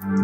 Hello,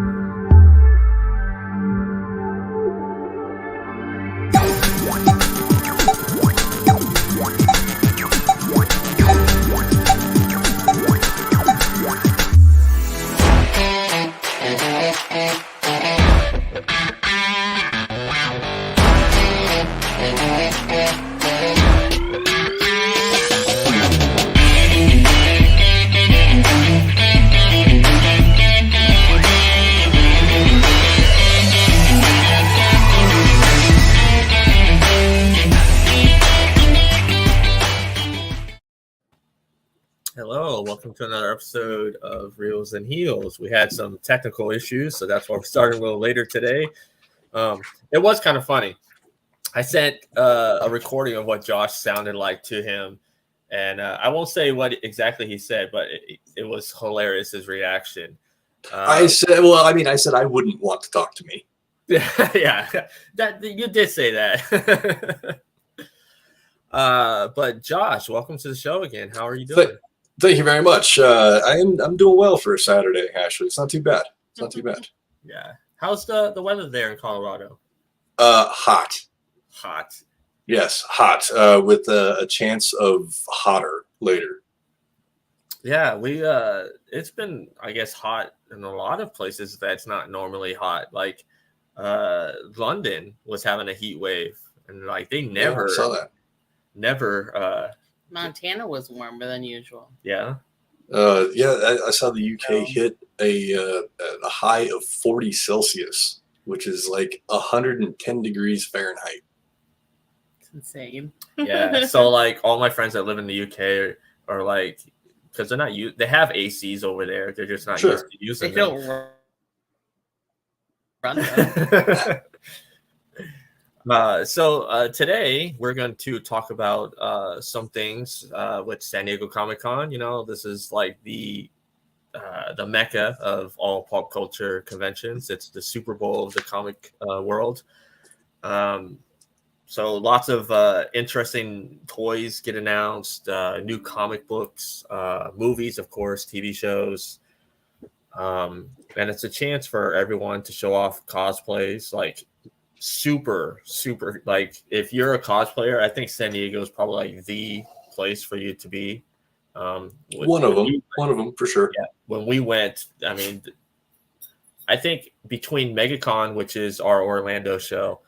welcome to another episode of Reels and Heels. We had some technical issues, so that's why we're starting a little later today. It was kind of funny. I sent a recording of what Josh sounded like to him, and I won't say what exactly he said, but it was hilarious, his reaction. I said I wouldn't want to talk to me. Yeah, that you did say that. But Josh, welcome to the show again. How are you doing? Thank you very much. I'm doing well for a Saturday. Actually, it's not too bad. It's not too bad. Yeah. How's the weather there in Colorado? Hot. Hot. Yes, hot. With a chance of hotter later. Yeah, it's been, I guess, hot in a lot of places that's not normally hot. Like London was having a heat wave, and like they never saw that. Never. Montana was warmer than usual. Yeah. I saw the UK hit a high of 40 Celsius, which is like 110 degrees Fahrenheit. It's insane. Yeah. So like all my friends that live in the UK are like, because they're not they have ACs over there. They're just not used to using them. They don't run them. So today we're going to talk about some things with San Diego Comic-Con. You know, this is like the mecca of all pop culture conventions. It's the Super Bowl of the comic world. So lots of interesting toys get announced, new comic books, movies, of course, TV shows. And it's a chance for everyone to show off cosplays, like super like if you're a cosplayer, I think San Diego is probably like the place for you to be. One of them for sure. Yeah, when we went, I mean, I think between MegaCon, which is our Orlando show,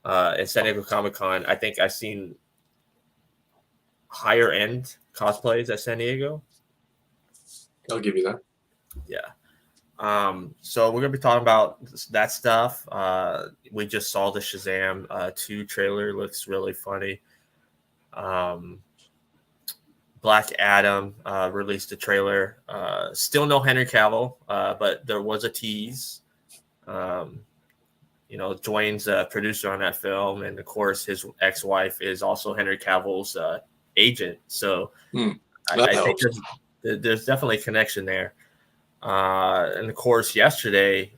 and San Diego Comic-Con, I think I've seen higher end cosplays at San Diego. I'll give you that. Yeah. So we're gonna be talking about that stuff. We just saw the Shazam 2 trailer. Looks really funny. Black Adam released a trailer. Still no Henry Cavill, but there was a tease. Dwayne's a producer on that film, and of course his ex-wife is also Henry Cavill's agent. So I think there's definitely a connection there. And of course, yesterday,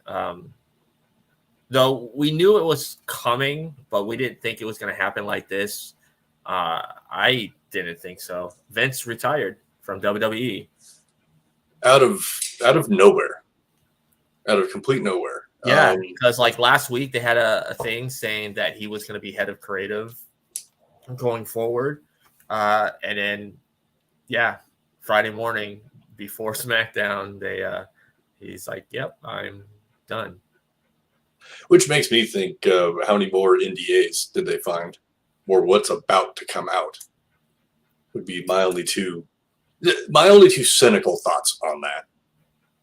though we knew it was coming, but we didn't think it was going to happen like this. I didn't think so. Vince retired from WWE out of nowhere, out of complete nowhere. Yeah, because like last week they had a thing saying that he was going to be head of creative going forward, and then Friday morning before SmackDown, he's like, "Yep, I'm done." Which makes me think, how many more NDAs did they find, or what's about to come out? Would be my only two cynical thoughts on that.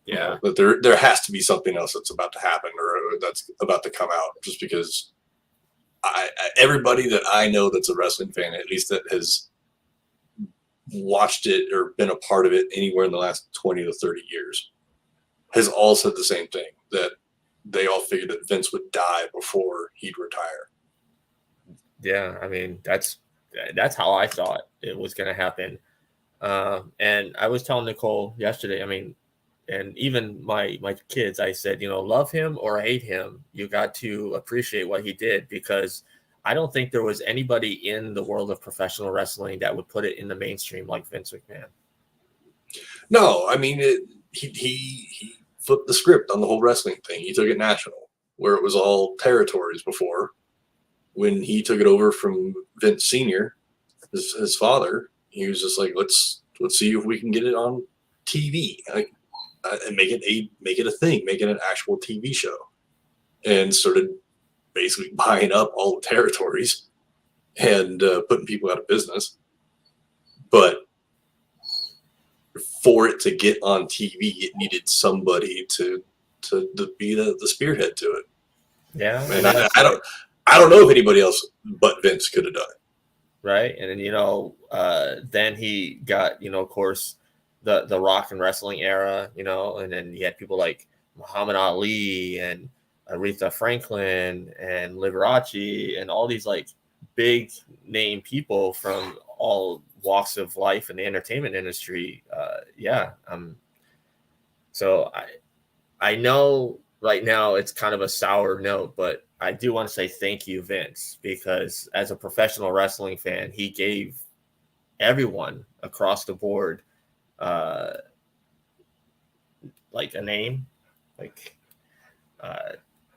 Yeah, but there has to be something else that's about to happen or that's about to come out. Just because everybody that I know that's a wrestling fan, at least that has watched it or been a part of it anywhere in the last 20 to 30 years, has all said the same thing, that they all figured that Vince would die before he'd retire. Yeah, I mean, that's how I thought it was going to happen. And I was telling Nicole yesterday, I mean, and even my kids, I said, love him or hate him, you got to appreciate what he did, because I don't think there was anybody in the world of professional wrestling that would put it in the mainstream like Vince McMahon. No, I mean, he flipped the script on the whole wrestling thing. He took it national, where it was all territories before. When he took it over from Vince Sr., his father, he was just like, let's see if we can get it on TV, like, and make it a thing, make it an actual TV show, and started basically buying up all the territories and putting people out of business. But for it to get on TV, it needed somebody to be the spearhead to it. Yeah, and I don't know if anybody else but Vince could have done it. Right, and then then he got of course the rock and wrestling era, and then you had people like Muhammad Ali and Aretha Franklin and Liberace and all these like big name people from all walks of life in the entertainment industry. So I know right now it's kind of a sour note, but I do want to say thank you, Vince, because as a professional wrestling fan, he gave everyone across the board like a name,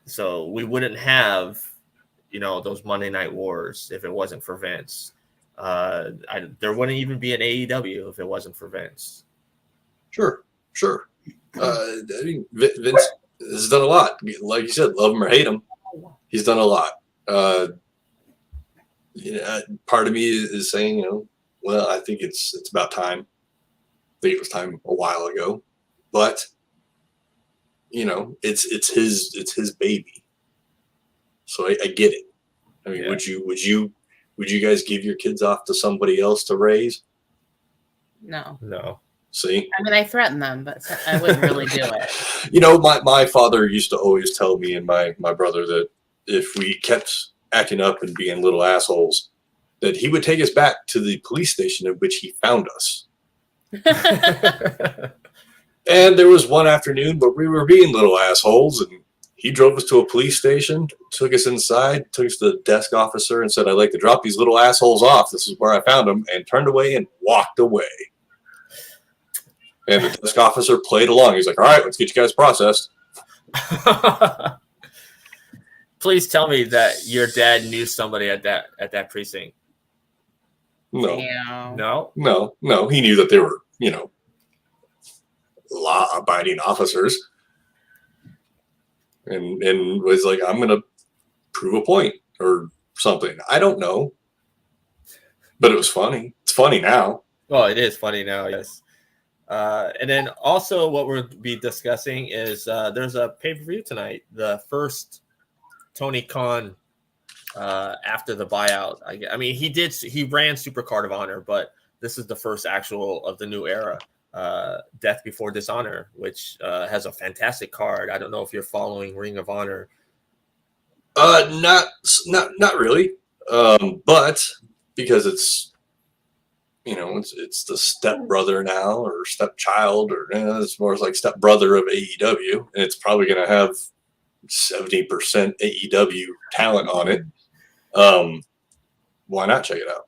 so we wouldn't have those Monday Night Wars if it wasn't for Vince. There wouldn't even be an AEW if it wasn't for Vince. Sure. I mean, Vince has done a lot. Like you said, love him or hate him, he's done a lot. Part of me is saying, well, I think it's about time. I think it was time a while ago, but it's his baby. So I get it. I mean, would you guys give your kids off to somebody else to raise? No. See? I mean, I threaten them, but I wouldn't really do it. My father used to always tell me and my brother that if we kept acting up and being little assholes, that he would take us back to the police station in which he found us. And there was one afternoon where we were being little assholes, and he drove us to a police station, took us inside, took us to the desk officer and said, I'd like to drop these little assholes off. This is where I found them, and turned away and walked away. And the desk officer played along. He's like, all right, let's get you guys processed. Please tell me that your dad knew somebody at that precinct. No. Damn. No. He knew that they were, law-abiding officers. And was like, I'm going to prove a point or something. I don't know. But it was funny. It's funny now. Well, it is funny now, yes. And then also what we'll be discussing is there's a pay-per-view tonight, the first Tony Khan after the buyout. I mean, he ran Super Card of Honor, but this is the first actual of the new era, Death Before Dishonor, which has a fantastic card. I don't know if you're following Ring of Honor. Not really. But because it's the stepbrother now, or stepchild, or it's more like stepbrother of AEW, and it's probably going to have 70% AEW talent on it. Why not check it out?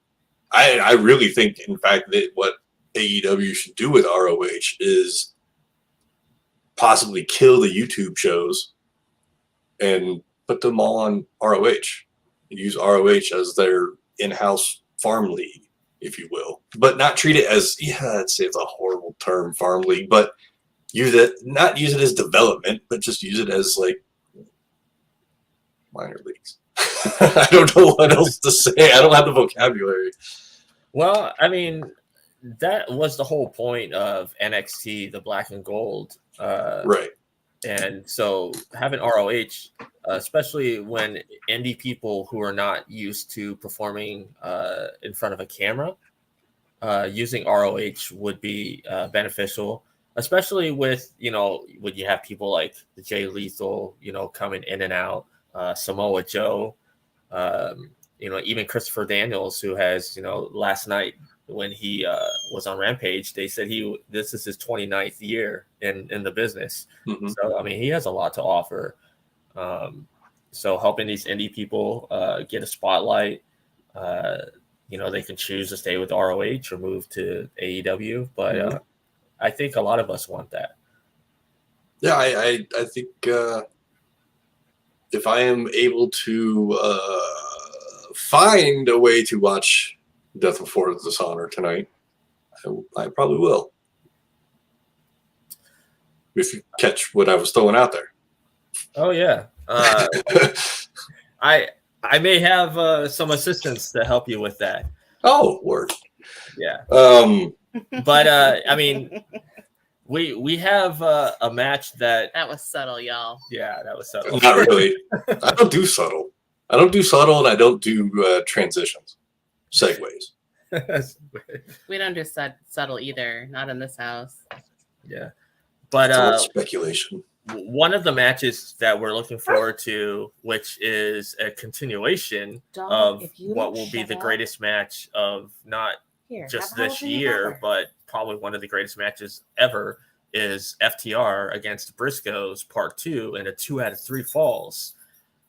I really think, in fact, that what AEW should do with ROH is possibly kill the YouTube shows and put them all on ROH. Use ROH as their in-house farm league, if you will, but not treat it as, it's a horrible term, farm league, but not use it as development, but just use it as like minor leagues. I don't know what else to say. I don't have the vocabulary. Well, I mean, that was the whole point of NXT, the Black and Gold. Right. And so having ROH, especially when indie people who are not used to performing in front of a camera, using ROH would be beneficial, especially with, when you have people like the Jay Lethal, coming in and out, Samoa Joe, even Christopher Daniels, who has, last night when he was on Rampage, they said this is his 29th year in the business. Mm-hmm. So, I mean, he has a lot to offer. So helping these indie people get a spotlight, they can choose to stay with ROH or move to AEW. But I think a lot of us want that. Yeah, I think if I am able to find a way to watch Death Before Dishonor tonight, I probably will. If you catch what I was throwing out there. Oh yeah. I may have some assistance to help you with that. Oh, word. Yeah. But I mean, we have a match that was subtle, y'all. Yeah, that was subtle. Not really. I don't do subtle. I don't do subtle, and I don't do transitions, segues. We don't do subtle either. Not in this house. Yeah, but speculation. One of the matches that we're looking forward to, which is a continuation of what will be the greatest match of not just this year, but probably one of the greatest matches ever, is FTR against Briscoes Part 2 in a 2 out of 3 falls.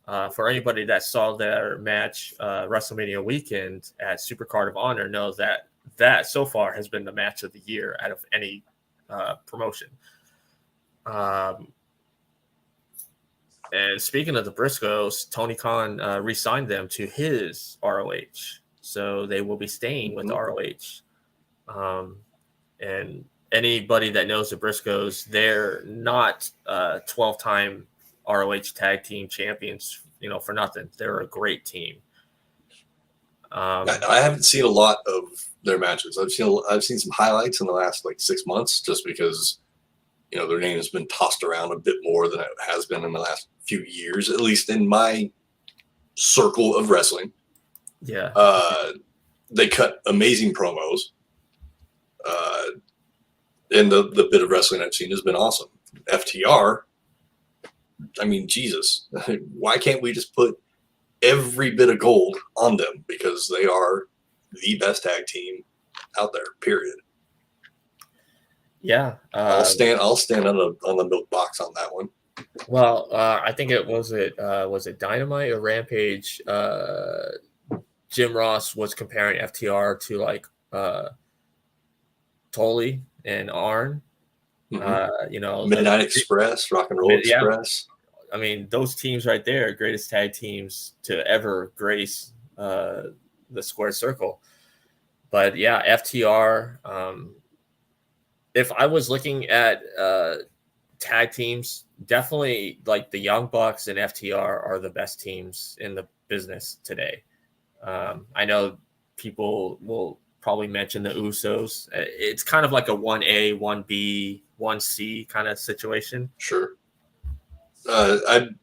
For anybody that saw their match WrestleMania weekend at Supercard of Honor knows that so far has been the match of the year out of any promotion. And speaking of the Briscoes, Tony Khan re-signed them to his ROH. So they will be staying with ROH. And anybody that knows the Briscoes, they're not 12-time ROH tag team champions, for nothing. They're a great team. I haven't seen a lot of their matches. I've seen some highlights in the last 6 months, just because their name has been tossed around a bit more than it has been in the last few years, at least in my circle of wrestling. Yeah. They cut amazing promos. And the bit of wrestling I've seen has been awesome. FTR, I mean, Jesus, why can't we just put every bit of gold on them? Because they are the best tag team out there, period. Yeah. I'll stand on the milk box on that one. Well, I think was it Dynamite or Rampage? Jim Ross was comparing FTR to Tully and Arn. Mm-hmm. Midnight Express, Rock and Roll Express. I mean, those teams right there, greatest tag teams to ever grace the square circle. But yeah, FTR. If I was looking at tag teams, definitely the Young Bucks and FTR are the best teams in the business today. I know people will probably mention the Usos. It's kind of like a 1A, 1B, 1C kind of situation. Sure. I'm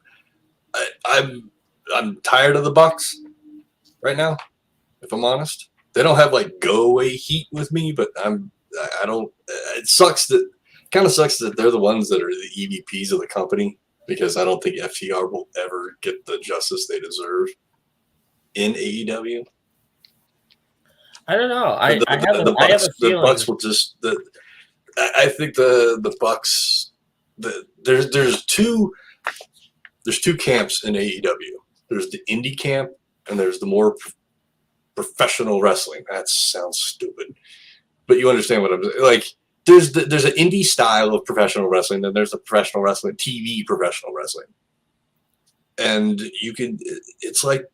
tired of the Bucks right now, if I'm honest. They don't have go away heat with me, but I don't. It kind of sucks that they're the ones that are the EVPs of the company, because I don't think FTR will ever get the justice they deserve in AEW. I don't know. I have a feeling the Bucks will just. I think the Bucks. There's two camps in AEW. There's the indie camp, and there's the more professional wrestling. That sounds stupid, but you understand what I'm like. There's an indie style of professional wrestling, then there's the professional wrestling, TV professional wrestling, and it's like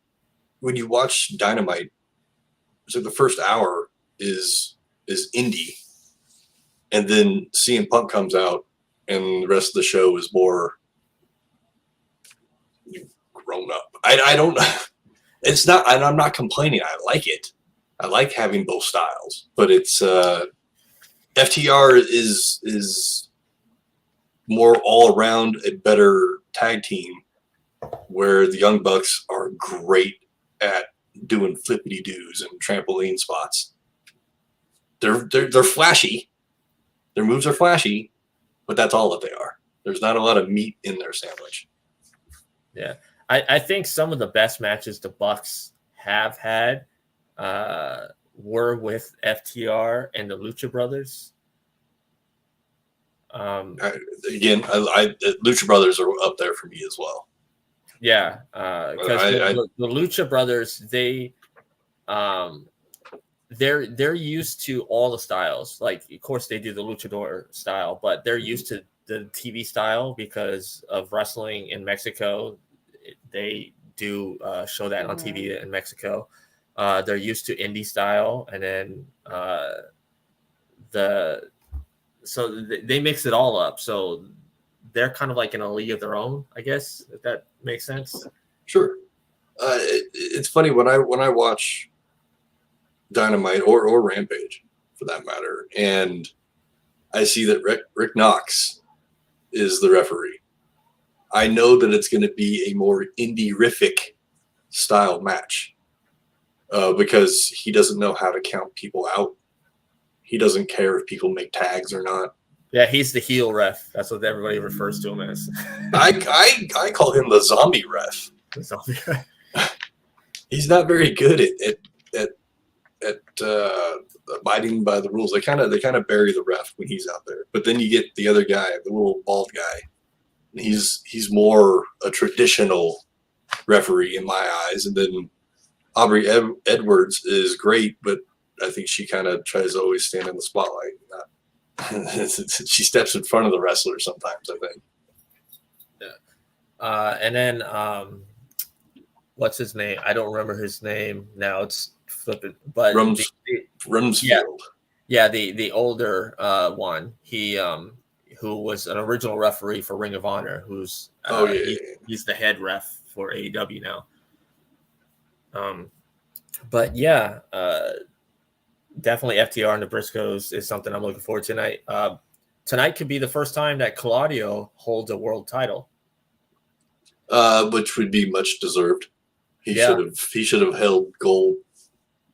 when you watch Dynamite. So the first hour is indie, and then CM Punk comes out, and the rest of the show is more grown up. I don't. It's not, and I'm not complaining. I like it. I like having both styles, but it's FTR is more all around a better tag team, where the Young Bucks are great at doing flippity doos and trampoline spots. They're flashy. Their moves are flashy, but that's all that they are. There's not a lot of meat in their sandwich. Yeah. I think some of the best matches the Bucks have had were with FTR and the Lucha Brothers. Again, Lucha Brothers are up there for me as well. Yeah, because the Lucha Brothers, they're used to all the styles. Of course, they do the luchador style, but they're used to the TV style because of wrestling in Mexico. They do show that on TV in Mexico. They're used to indie style, and then they mix it all up. So they're kind of like in a league of their own, I guess, if that makes sense. Sure. It's funny when I watch Dynamite or Rampage, for that matter, and I see that Rick Knox is the referee. I know that it's going to be a more indie-rific style match because he doesn't know how to count people out. He doesn't care if people make tags or not. Yeah, he's the heel ref. That's what everybody refers to him as. I call him the zombie ref. The zombie ref. He's not very good at abiding by the rules. They kind of bury the ref when he's out there. But then you get the other guy, the little bald guy. He's more a traditional referee in my eyes. And then Aubrey Edwards is great, but I think she kind of tries to always stand in the spotlight. She steps in front of the wrestler sometimes, I think. Yeah. And then what's his name? I don't remember his name now. It's flipping, but Rumsfeld. Yeah, the older one. He who was an original referee for Ring of Honor. Who's he's the head ref for AEW now. But yeah, definitely FTR and the Briscoes is something I'm looking forward to tonight. Tonight could be the first time that Claudio holds a world title, which would be much deserved. He should have held gold,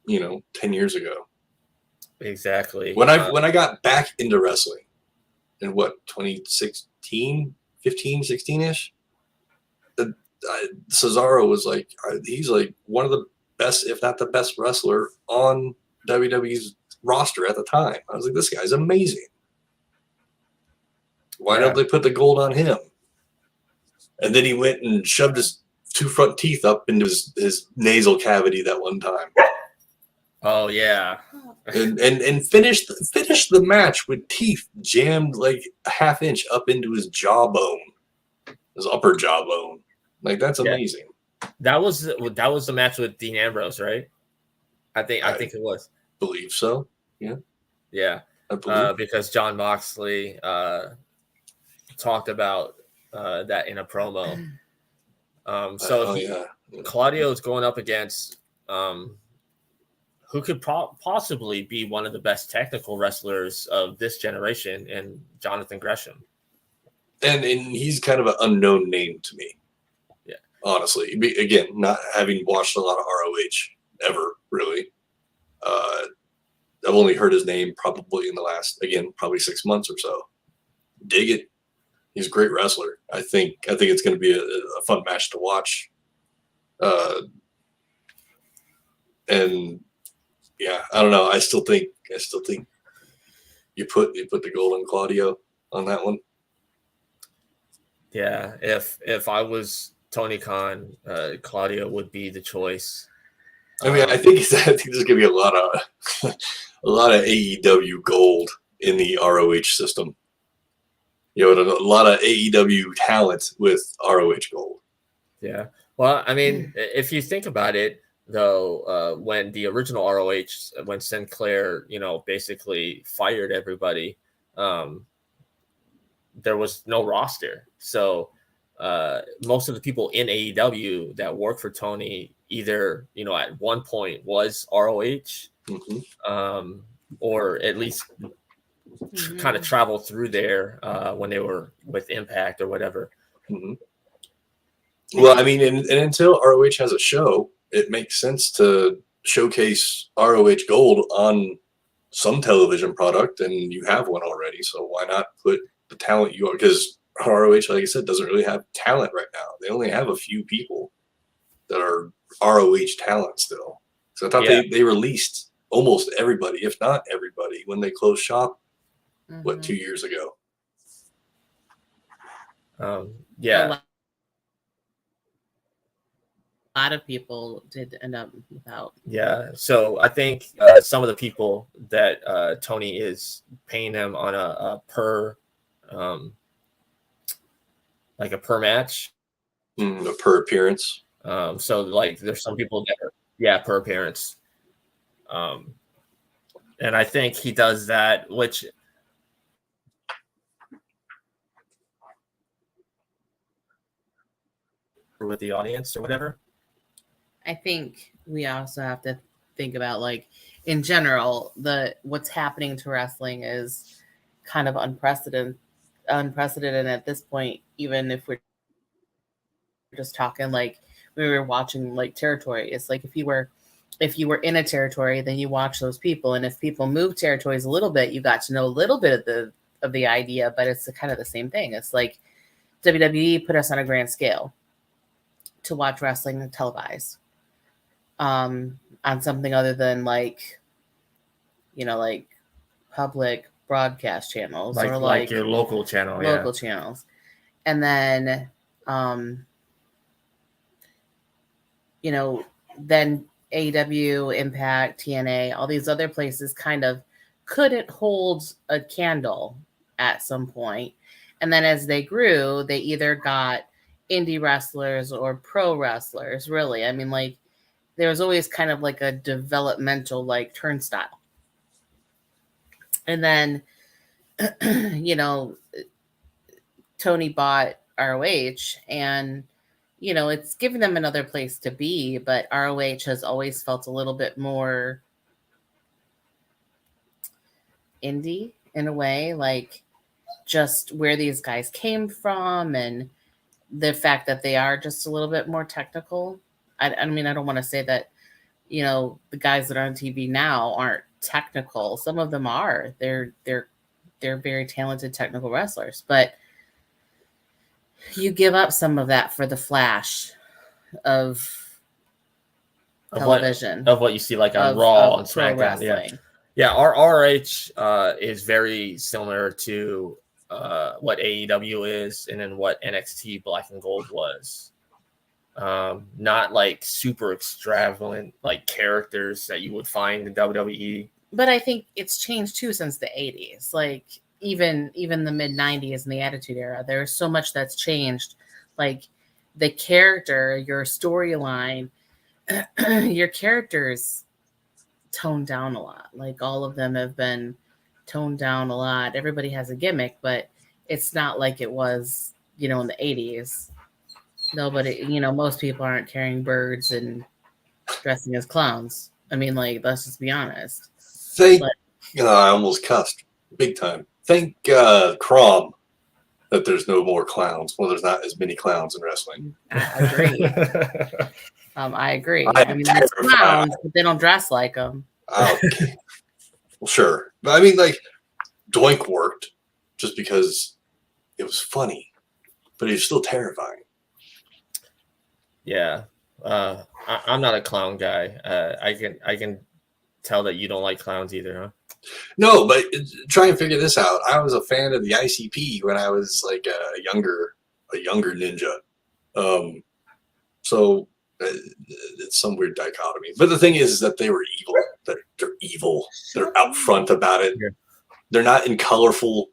10 years ago. Exactly. When I got back into wrestling in 2016, 15, 16-ish, Cesaro was he's like one of the best, if not the best wrestler on WWE's roster at the time. I was like, this guy's amazing. Why don't they put the gold on him? And then he went and shoved his 2 front teeth up into his nasal cavity that one time. Oh yeah. and finished the match with teeth jammed like a half inch up into his jawbone, his upper jawbone. Like, that's amazing. That was the match with Dean Ambrose, right? I think it was. Believe so. Yeah. Yeah. I believe. Because John Moxley talked about that in a promo. Claudio is going up against who could possibly be one of the best technical wrestlers of this generation, and Jonathan Gresham. And he's kind of an unknown name to me. Yeah. Honestly. Again, not having watched a lot of ROH ever, really. I've only heard his name probably in the last, probably 6 months or so. Dig it. He's a great wrestler. I think it's going to be a fun match to watch. And yeah, I don't know. I still think you put the gold on Claudio on that one. Yeah, if I was Tony Khan, Claudio would be the choice. I mean, I think there's going to be a lot of AEW gold in the ROH system. A lot of AEW talent with ROH gold. Yeah. Well, I mean, if you think about it, though, when the original ROH, when Sinclair, basically fired everybody, there was no roster. So most of the people in AEW that work for Tony either, at one point was ROH, or at least kind of travel through there when they were with Impact or whatever. Mm-hmm. Well, I mean, and until ROH has a show, it makes sense to showcase ROH Gold on some television product, and you have one already. So why not put the talent you are? Because ROH, like I said, doesn't really have talent right now. They only have a few people that are ROH talent still. So I thought they released almost everybody, if not everybody, when they closed shop, 2 years ago? Yeah. A lot of people did end up without. Yeah. So I think some of the people that Tony is paying them on a per like a per match. Per appearance. So like there's some people that are, per appearance. And I think he does that, which with the audience or whatever. I think we also have to think about, like, in general, what's happening to wrestling is kind of unprecedented at this point. Even if we're just talking, like, we were watching like territory, it's like if you were in a territory, then you watch those people, and if people move territories a little bit, you got to know a little bit of the idea. But it's kind of the same thing. It's like WWE put us on a grand scale to watch wrestling televised on something other than like, like public broadcast channels, or like your local channel. Channels. And then then AEW, Impact, TNA, all these other places kind of couldn't hold a candle at some point. And then as they grew, they either got indie wrestlers or pro wrestlers, really. I mean, like, there was always kind of like a developmental like turnstile. And then, Tony bought ROH, and, it's given them another place to be, but ROH has always felt a little bit more indie in a way, like just where these guys came from and the fact that they are just a little bit more technical. I mean, I don't want to say that, the guys that are on TV now aren't technical. Some of them are. They're very talented technical wrestlers, but you give up some of that for the flash of television, of what you see like on Raw and SmackDown. Wrestling. Yeah. Our RH is very similar to what AEW is, and then what NXT Black and Gold was. Not like super extravagant like characters that you would find in WWE. But I think it's changed too since the 80s. Like even the mid 90s and the Attitude Era, there's so much that's changed. Like the character, your storyline, your characters toned down a lot. Like all of them have been toned down a lot. Everybody has a gimmick, but it's not like it was, in the 80s. Nobody, most people aren't carrying birds and dressing as clowns. I mean, like, let's just be honest. I almost cussed big time. Thank Crom that there's no more clowns. Well, there's not as many clowns in wrestling. I agree. I agree. I mean, there's clowns, but they don't dress like them. Okay. Well, sure. But I mean, like, Doink worked just because it was funny, but it was still terrifying. Yeah. I'm not a clown guy. I can tell that you don't like clowns either, huh? No, but try and figure this out. I was a fan of the ICP when I was like a younger ninja. So it's some weird dichotomy. But the thing is that they were evil. They're evil. They're out front about it. Yeah. They're not in colorful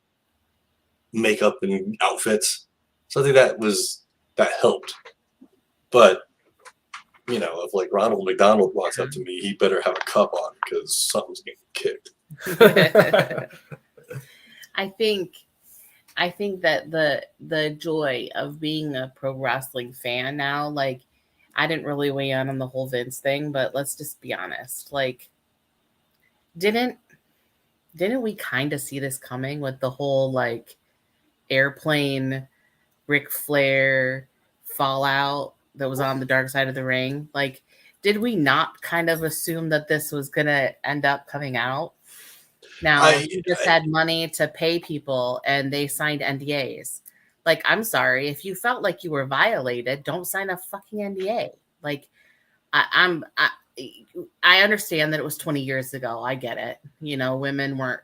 makeup and outfits. So I think that helped. But if like Ronald McDonald walks up to me, he better have a cup on because something's getting kicked. I think that the joy of being a pro wrestling fan now, like, I didn't really weigh in on the whole Vince thing, but let's just be honest. Like, didn't we kind of see this coming with the whole like airplane Ric Flair fallout that was on the dark side of the ring? Like, did we not kind of assume that this was going to end up coming out? Now, you just had money to pay people and they signed NDAs. Like, I'm sorry, if you felt like you were violated, don't sign a fucking NDA. Like, I understand that it was 20 years ago. I get it. Women weren't,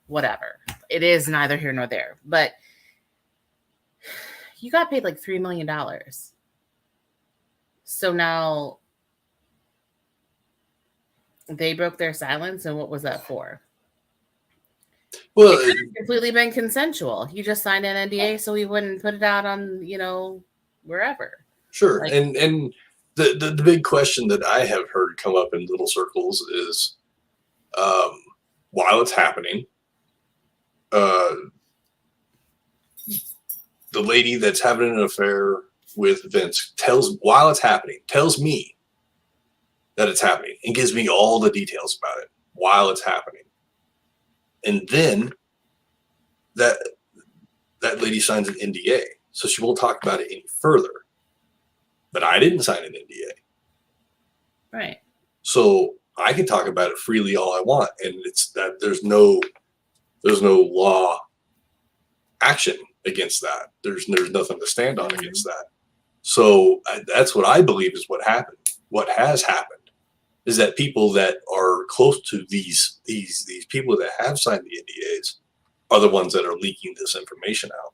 whatever. It is neither here nor there. But you got paid like $3 million. So now they broke their silence. And what was that for? Well, It could have completely been consensual. You just signed an NDA so we wouldn't put it out on, wherever. sure. Like, And the big question that I have heard come up in little circles is, while it's happening, the lady that's having an affair with Vince while it's happening, tells me that it's happening and gives me all the details about it while it's happening. And then that lady signs an NDA, so she won't talk about it any further. But I didn't sign an NDA. right. So I can talk about it freely all I want, and it's that there's no law action against that. There's nothing to stand on against that. So that's what I believe is what happened. What has happened is that people that are close to these people that have signed the NDAs are the ones that are leaking this information out.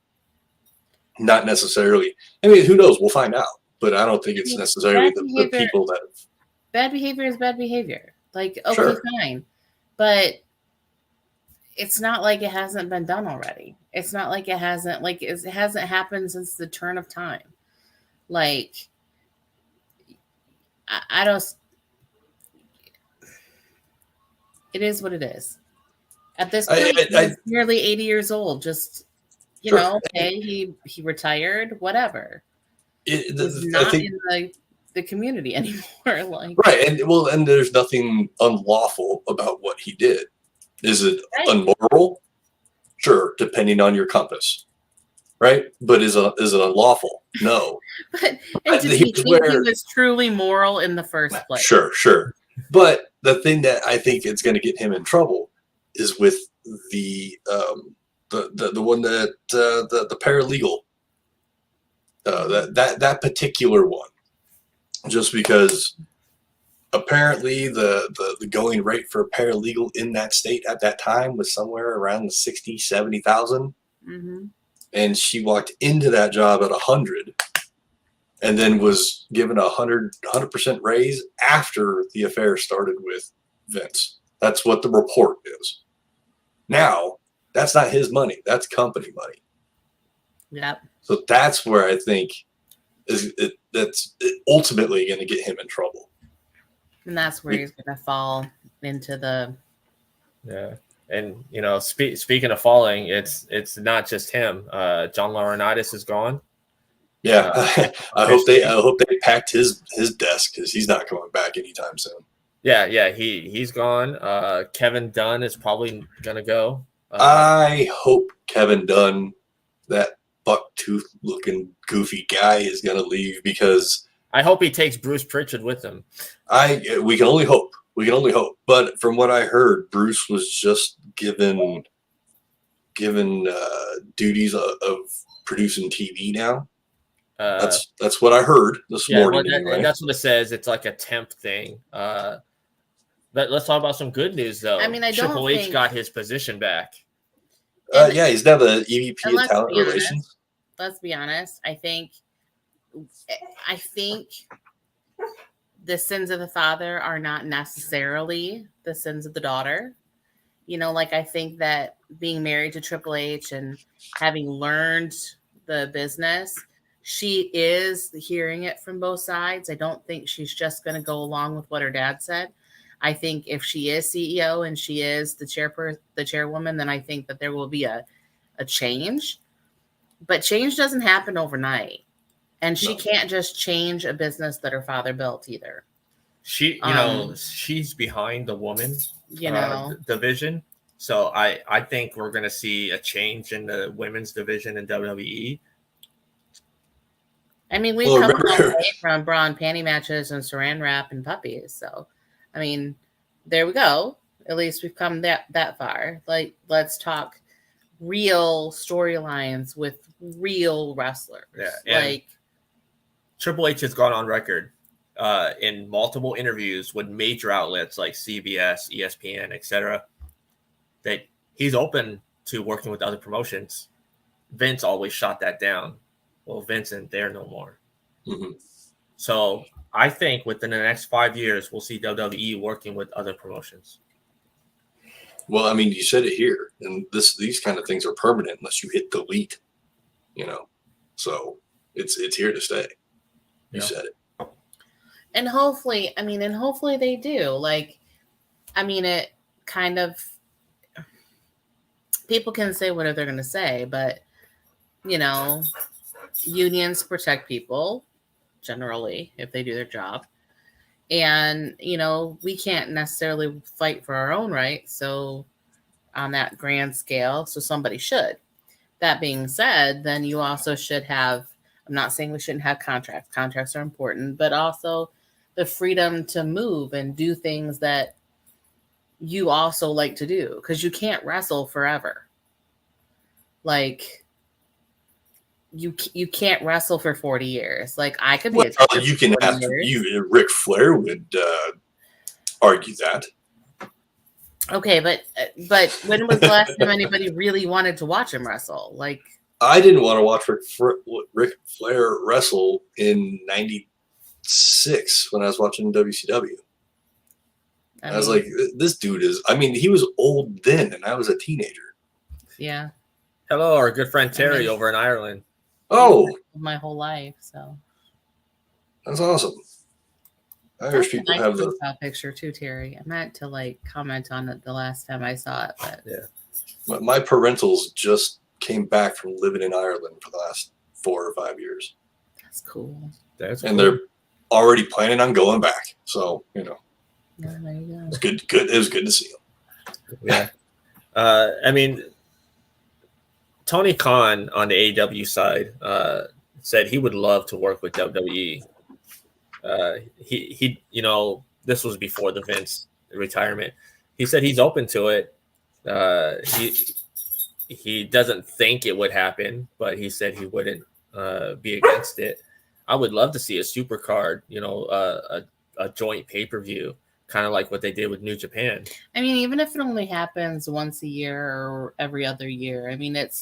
Not necessarily. I mean, who knows? We'll find out. But I don't think it's necessarily the people that have. Bad behavior is bad behavior. Like, okay, Sure. fine. But it's not like it hasn't been done already. It's not like it hasn't happened since the turn of time. Like, I don't. It is what it is. At this point, he's nearly 80 years old. Just, okay, he retired, whatever. He's not in the community anymore. Like, right, and there's nothing unlawful about what he did. Is it unmoral? Sure, depending on your compass. Right? But is it unlawful? No. But and did he think he was truly moral in the first place? Sure. But the thing that I think is going to get him in trouble is with the one that the paralegal, that particular one, just because apparently the going rate for a paralegal in that state at that time was somewhere around the 60,000-70,000. Mm-hmm. And she walked into that job at 100 and then was given a 100% raise after the affair started with Vince. That's what the report is. Now, that's not his money. That's company money. Yep. So that's where I think that's ultimately going to get him in trouble. And that's where he's going to fall into the... Yeah. And, speaking of falling, it's not just him. John Laurinaitis is gone. Yeah. I hope they packed his desk because he's not coming back anytime soon. Yeah. He's gone. Kevin Dunn is probably going to go. I hope Kevin Dunn, that buck-tooth looking goofy guy, is going to leave because I hope he takes Bruce Pritchard with him. We can only hope. But from what I heard, Bruce was just given duties of producing TV now. That's what I heard this morning. Anyway. That's what it says. It's like a temp thing. But let's talk about some good news, though. I mean, Triple H got his position back. He's now the EVP of Talent Relations. Let's be honest. I think the sins of the father are not necessarily the sins of the daughter. I think that being married to Triple H and having learned the business, she is hearing it from both sides. I don't think she's just going to go along with what her dad said. I think if she is CEO and she is the chairwoman, then I think that there will be a change. But change doesn't happen overnight. And she can't just change a business that her father built either. She's behind the woman, division. So I think we're going to see a change in the women's division in WWE. I mean, we've come a long way from bra and panty matches and saran wrap and puppies. So, I mean, there we go. At least we've come that far. Like, let's talk real storylines with real wrestlers. Yeah, Triple H has gone on record in multiple interviews with major outlets like CBS, ESPN, etc., that he's open to working with other promotions. Vince always shot that down. Well, Vince isn't there no more. Mm-hmm. So I think within the next 5 years, we'll see WWE working with other promotions. Well, I mean, you said it here, and these kind of things are permanent unless you hit delete. So it's here to stay. You said it. And hopefully they do. Like, I mean, it kind of, people can say whatever they're going to say, but, unions protect people generally if they do their job. And, we can't necessarily fight for our own rights. So on that grand scale, so somebody should. That being said, then you also should have, I'm not saying we shouldn't have contracts. Contracts are important, but also the freedom to move and do things that you also like to do, because you can't wrestle forever. Like, you can't wrestle for 40 years. Like, I could be you can ask you. Ric Flair would argue that. Okay, but when was the last time anybody really wanted to watch him wrestle? Like, I didn't want to watch Ric Flair wrestle in '96 when I was watching WCW. I was like, this dude is. I mean, he was old then, and I was a teenager. Yeah. Hello, our good friend Terry over in Ireland. Oh, my whole life. So that's awesome. Irish people have the picture too, Terry. I meant to comment on it the last time I saw it, but yeah. My parentals just came back from living in Ireland for the last 4 or 5 years. That's cool. And they're already planning on going back. So Yeah, there you go. It's good. It was good to see them. Yeah. I mean, Tony Khan on the AEW side said he would love to work with WWE. He this was before the Vince retirement. He said he's open to it. He doesn't think it would happen, but he said he wouldn't be against it. I would love to see a super card, a joint pay-per-view, kind of like what they did with New Japan. I mean, even if it only happens once a year or every other year, I mean, it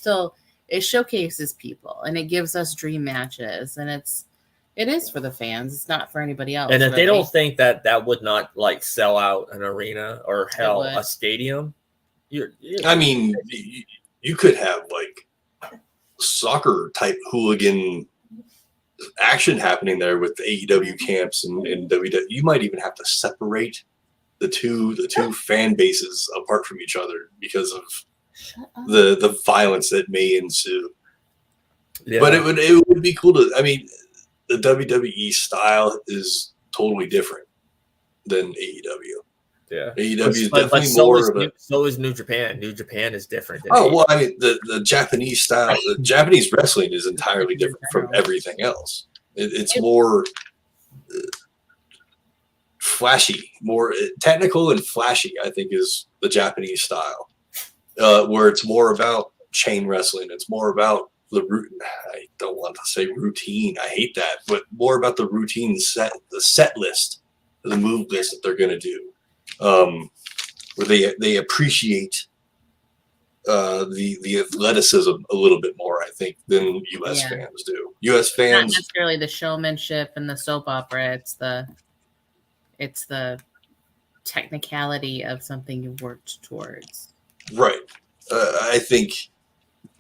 showcases people and it gives us dream matches, and it is for the fans. It's not for anybody else. And if they don't think that would not sell out an arena or a stadium, I mean, you could have soccer type hooligan action happening there with the AEW camps and WWE. You might even have to separate the two fan bases apart from each other because of the violence that may ensue. Yeah. But it would be cool to. I mean, the WWE style is totally different than AEW. Yeah, AEW is definitely more of a. So is New Japan. New Japan is different. Oh well, I mean the Japanese style, the Japanese wrestling is entirely different from everything else. It's more flashy, more technical and flashy. I think is the Japanese style, where it's more about chain wrestling. It's more about the root. I don't want to say routine. I hate that, but more about the routine the set list, the move list that they're going to do. Where they appreciate the athleticism a little bit more, I think, than U.S. fans do. U.S. fans, not necessarily the showmanship and the soap opera. It's the technicality of something you worked towards. Right. I think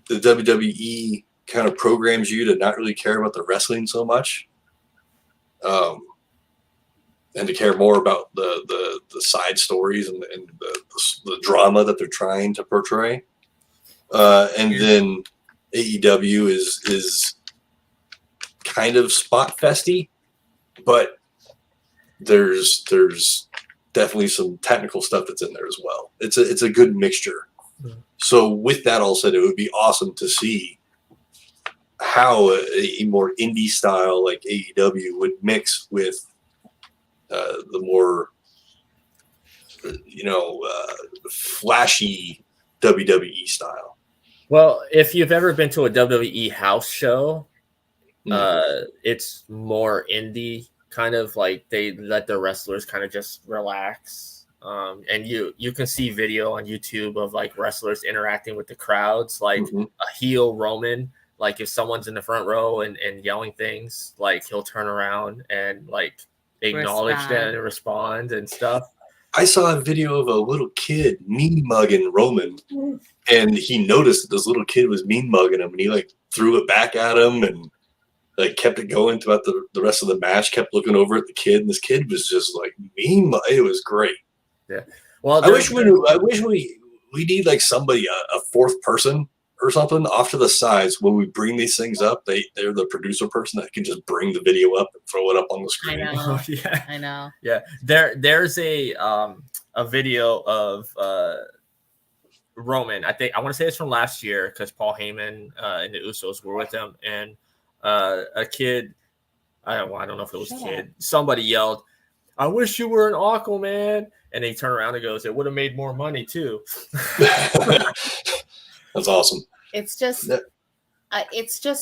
the WWE kind of programs you to not really care about the wrestling so much. And to care more about the side stories and the drama that they're trying to portray. And then AEW is kind of spot festy, but there's definitely some technical stuff that's in there as well. It's a good mixture. Mm-hmm. So with that all said, it would be awesome to see how a more indie style like AEW would mix with the more, flashy WWE style. Well, if you've ever been to a WWE house show, it's more indie, kind of like they let the wrestlers kind of just relax. And you can see video on YouTube of wrestlers interacting with the crowds, a heel Roman. If someone's in the front row and yelling things, he'll turn around and acknowledge them and respond and stuff. I saw a video of a little kid mean mugging Roman, and he noticed that this little kid was mean mugging him, and he like threw it back at him and like kept it going throughout the rest of the match. Kept looking over at the kid, and this kid was just like mean. It was great. Yeah. Well, I wish we need like somebody, a fourth person or something off to the sides when we bring these things up. They're the producer person that can just bring the video up and throw it up on the screen. I know. Yeah. I know. Yeah. There's a video of Roman. I want to say it's from last year because Paul Heyman and the Usos were with him, and a kid. I don't know if it was a kid. Somebody yelled, "I wish you were an Aquaman," and they turn around and goes, "It would have made more money too." That's awesome. It's just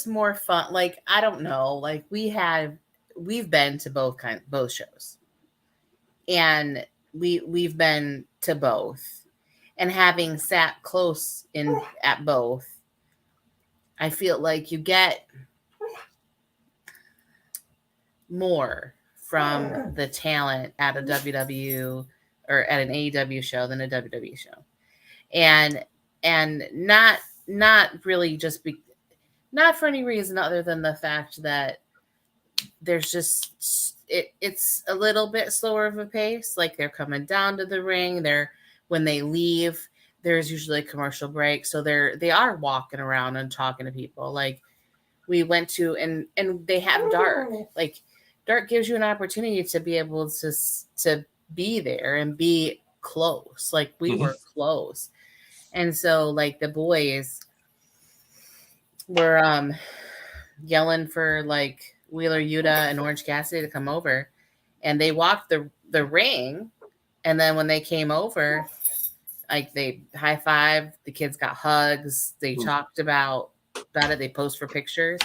more fun. Like, I don't know. Like, we've been to both shows, and we've been to both, and having sat close at both, I feel like you get more from the talent at a WW or at an AEW show than a WWE show, and not really just not for any reason other than the fact that there's just it's a little bit slower of a pace. Like, they're coming down to the ring. When they leave, there's usually a commercial break, so they are walking around and talking to people. Like, we went to and they have dark. Like, dark gives you an opportunity to be able to be there and be close. Like, we were close. And so, like, the boys were yelling for, like, Wheeler Yuta and Orange Cassidy to come over. And they walked the ring. And then when they came over, like, they high-fived. The kids got hugs. They talked about it. They posed for pictures.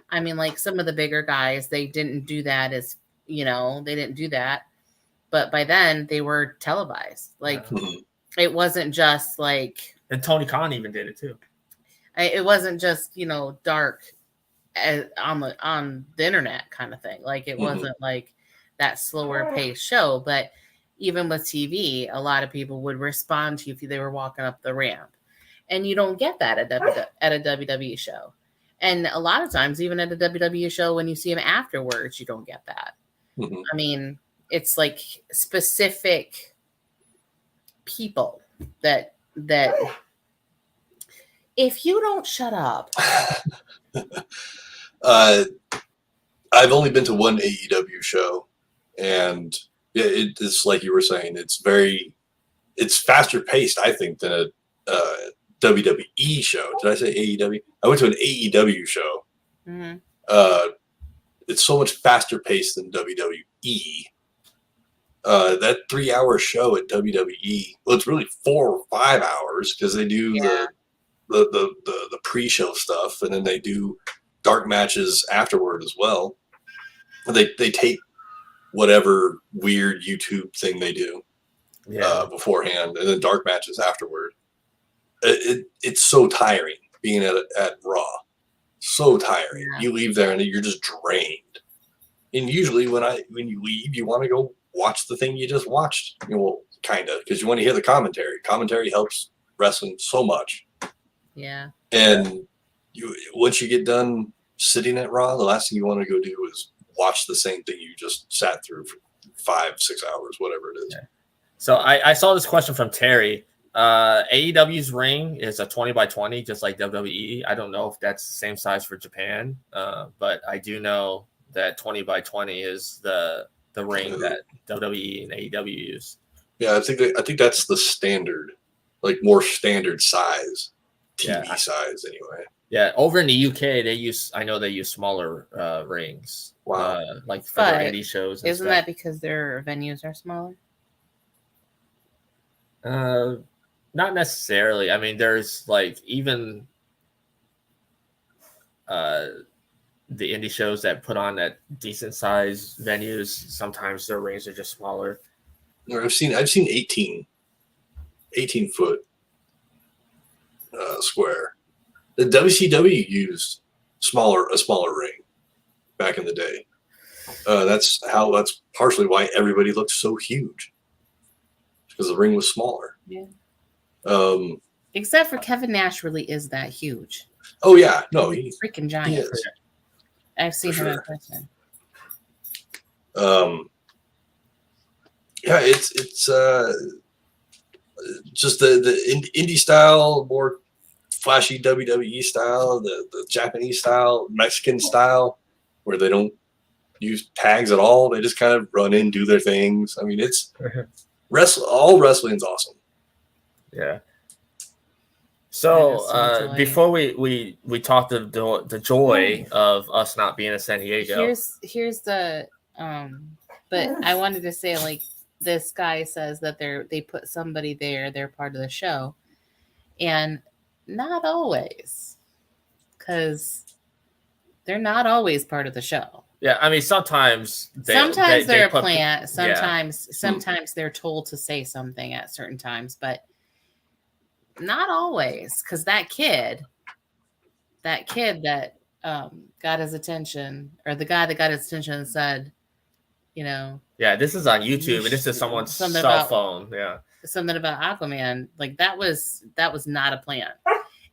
I mean, like, some of the bigger guys, they didn't do that they didn't do that. But by then, they were televised. Like, it wasn't just, like... And Tony Khan even did it, too. It wasn't just, dark on the internet kind of thing. Like, it wasn't, like, that slower paced show. But even with TV, a lot of people would respond to you if they were walking up the ramp. And you don't get that at a WWE show. And a lot of times, even at a WWE show, when you see them afterwards, you don't get that. I mean, it's like specific people that if you don't shut up. I've only been to one AEW show, and it's like you were saying, it's faster paced, I think, than a WWE show. Did I say AEW? I went to an AEW show. It's so much faster paced than WWE. That 3-hour show at WWE, well, it's really 4 or 5 hours because they do the pre-show stuff, and then they do dark matches afterward as well. They tape whatever weird YouTube thing they do beforehand, and then dark matches afterward. It's so tiring being at Raw. So tiring. Yeah. You leave there and you're just drained. And usually when you leave, you want to go watch the thing you just watched. Well, kind of, because you want to hear the commentary. Commentary helps wrestling so much. Yeah. And once you get done sitting at Raw, the last thing you want to go do is watch the same thing you just sat through for 5-6 hours, whatever it is. Yeah. So I saw this question from Terry. AEW's ring is a 20x20, just like WWE. I don't know if that's the same size for Japan, but I do know that 20x20 is the ring that WWE and AEW use. Yeah, I think that's the standard, like more standard size, TV size anyway. Yeah, over in the UK, I know they use smaller rings. Wow. Like for their indie shows. Isn't that because their venues are smaller? Not necessarily. I mean, there's like even the indie shows that put on at decent size venues. Sometimes their rings are just smaller. I've seen 18 foot square. The WCW used a smaller ring back in the day. That's partially why everybody looked so huge. because the ring was smaller. Yeah. Um, Except for Kevin Nash really is that huge. oh yeah, no, He's freaking giant. he is. I've seen For him in sure. person. Yeah, it's just the indie style, more flashy WWE style, the Japanese style, Mexican style, where they don't use tags at all. They just kind of run in, do their things. I mean, it's all wrestling's awesome. Yeah. So some joy. before we talked the joy of us not being in San Diego. Here's the but I wanted to say, like, this guy says that they put somebody there, they're part of the show, and not always, because they're not always part of the show. Yeah, I mean, sometimes they're a plant. Sometimes they're told to say something at certain times, but not always. Because that kid that got his attention, or the guy that got his attention and said, yeah, this is on YouTube, and this is someone's cell phone. Yeah, something about Aquaman. Like that was not a plan.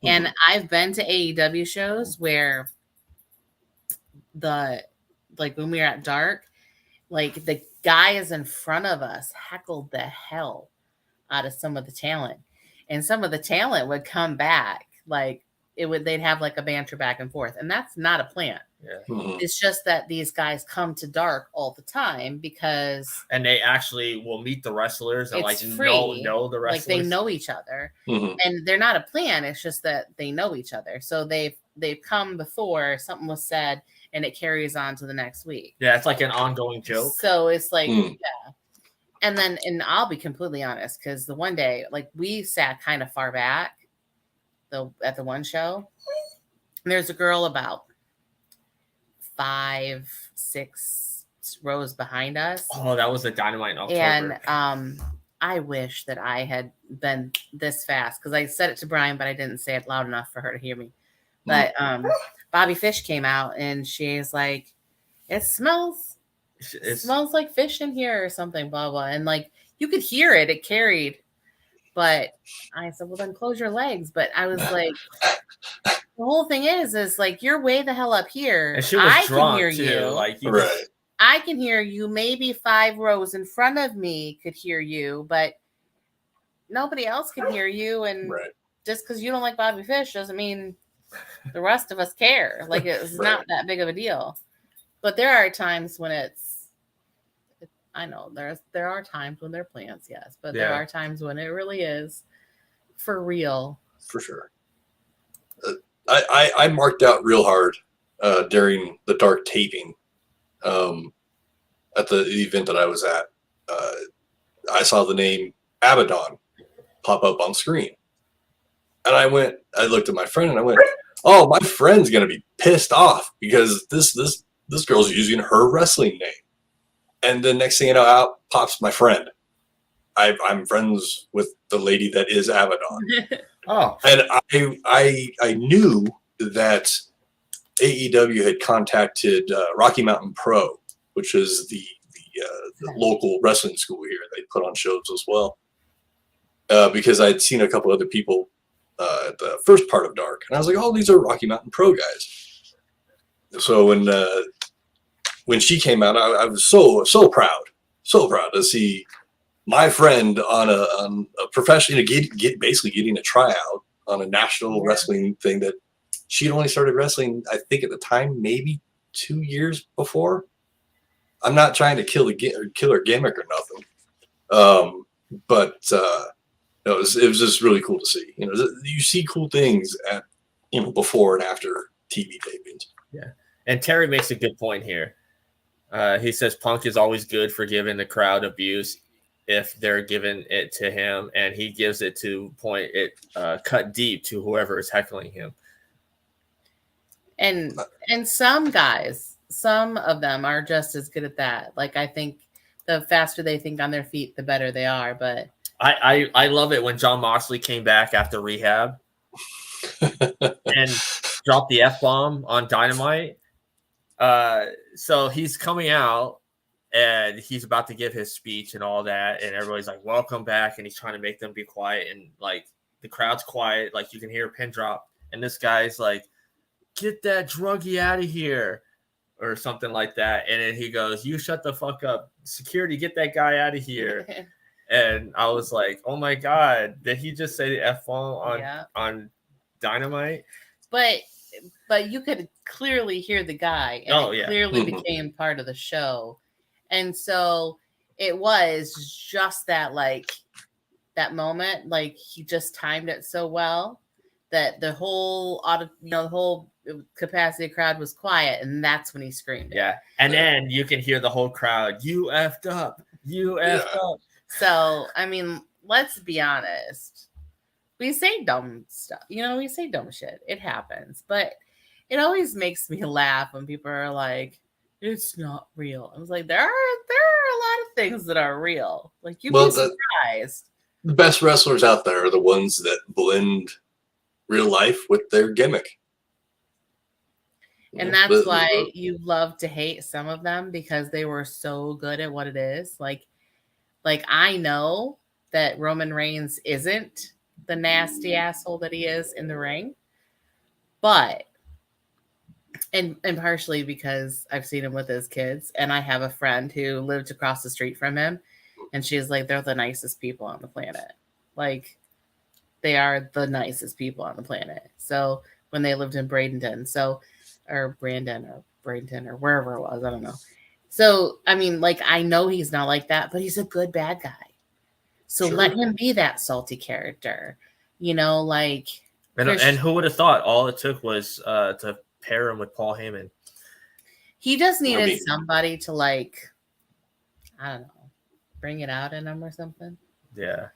And I've been to AEW shows where when we were at Dark, like the guys in front of us heckled the hell out of some of the talent, and some of the talent would come back, like they'd have like a banter back and forth, and that's not a plant. Yeah. It's just that these guys come to Dark all the time and they actually will meet the wrestlers and know the wrestlers. Like they know each other, and they're not a plan. It's just that they know each other. So they've come before something was said, and it carries on to the next week. Yeah, it's like an ongoing joke. So it's like, yeah. And I'll be completely honest, because the one day, like, we sat kind of far back at the one show. And there's a girl about 5-6 rows behind us. Oh, that was the Dynamite in October. And I wish that I had been this fast, because I said it to Brian, but I didn't say it loud enough for her to hear me. But Bobby Fish came out, and she's like, it smells like fish in here or something, blah, blah. And like, you could hear it. It carried. But I said, well, then close your legs. But I was like, the whole thing is like, you're way the hell up here. And she was I drunk can hear too. you. Like, I can hear you. Maybe 5 rows in front of me could hear you, but nobody else can hear you. And just because you don't like Bobby Fish doesn't mean the rest of us care. Like, it's not that big of a deal. But there are times when I know there are times when they're plants, yes, but there are times when it really is for real. For sure. I marked out real hard during the Dark taping at the event that I was at. I saw the name Abaddon pop up on screen. And I looked at my friend and I went, oh, my friend's going to be pissed off because this girl's using her wrestling name. And the next thing you know, out pops my friend. I'm friends with the lady that is Abaddon. Oh, and I knew that AEW had contacted Rocky Mountain Pro, which is the local wrestling school here. They put on shows as well, because I'd seen a couple other people at the first part of Dark, and I was like, "Oh, these are Rocky Mountain Pro guys." So when she came out, I was so proud to see my friend on a professional, basically getting a tryout on a national wrestling thing that she'd only started wrestling, I think at the time, maybe 2 years before. I'm not trying to kill her gimmick or nothing, but it was just really cool to see. You see cool things at before and after TV tapings. Yeah, and Terry makes a good point here. He says Punk is always good for giving the crowd abuse if they're giving it to him, and he gives it to point it cut deep to whoever is heckling him. And some guys, some of them are just as good at that. Like, I think the faster they think on their feet, the better they are. But I love it when John Moxley came back after rehab and dropped the F-bomb on Dynamite. So he's coming out, and he's about to give his speech and all that, and everybody's like, welcome back, and he's trying to make them be quiet, and like the crowd's quiet, like you can hear a pin drop, and this guy's like, get that druggie out of here or something like that, and then he goes, you shut the fuck up, security, get that guy out of here. And I was like, oh my god, did he just say the F-bomb on Dynamite? But you could clearly hear the guy, and it clearly became part of the show. And so it was just that, like, that moment, like, he just timed it so well that the whole capacity crowd was quiet, and that's when he screamed it. Yeah. And then you can hear the whole crowd, you effed up. You effed up. So, I mean, let's be honest. We say dumb stuff. We say dumb shit. It happens. But it always makes me laugh when people are like, it's not real. I was like, there are a lot of things that are real. Like, you'd be surprised. The best wrestlers out there are the ones that blend real life with their gimmick. And that's why you love to hate some of them, because they were so good at what it is. Like I know that Roman Reigns isn't the nasty asshole that he is in the ring, but and partially because I've seen him with his kids, and I have a friend who lived across the street from him, and she's like, they're the nicest people on the planet. Like, they are the nicest people on the planet. So when they lived in Bradenton, or Brandon or Bradenton or wherever it was, I don't know. So, I mean, like, I know he's not like that, but he's a good bad guy. So let him be that salty character, like. And who would have thought all it took was to pair him with Paul Heyman? He just needed somebody to, like, I don't know, bring it out in him or something. Yeah.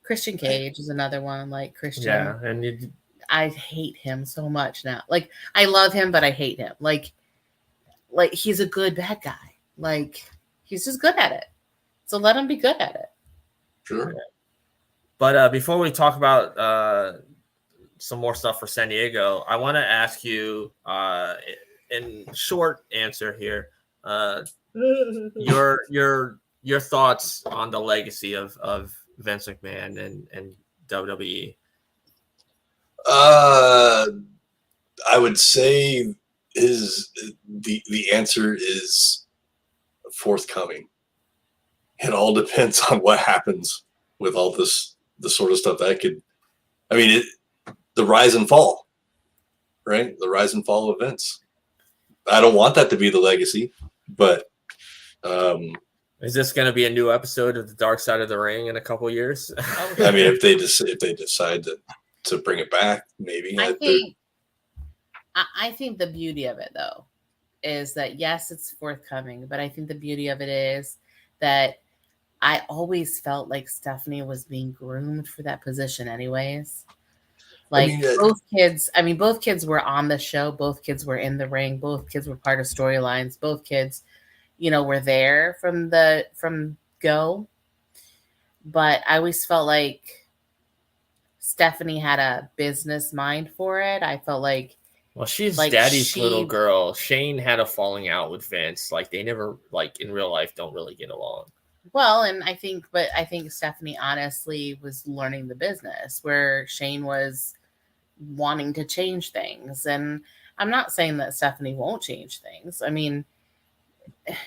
Christian Cage is another one, like Christian. Yeah, and I hate him so much now. Like, I love him, but I hate him. Like he's a good bad guy. Like, he's just good at it. So let him be good at it. Sure. Yeah. But before we talk about some more stuff for San Diego, I want to ask you, in short answer here, your thoughts on the legacy of Vince McMahon and WWE. I would say the answer is forthcoming. It all depends on what happens with all the sort of stuff that could. I mean, the rise and fall, right? The rise and fall of Vince. I don't want that to be the legacy, but is this going to be a new episode of the Dark Side of the Ring in a couple years? I mean, if they decide to bring it back, maybe. I think the beauty of it, though, is that, yes, it's forthcoming, but I think the beauty of it is that I always felt like Stephanie was being groomed for that position anyways. Like, both kids were on the show. Both kids were in the ring. Both kids were part of storylines. Both kids, were there from go. But I always felt like Stephanie had a business mind for it. I felt like, well, she's daddy's little girl. Shane had a falling out with Vince. Like, they never, like, in real life, don't really get along. Well, and I think Stephanie honestly was learning the business, where Shane was wanting to change things. And I'm not saying that Stephanie won't change things. I mean,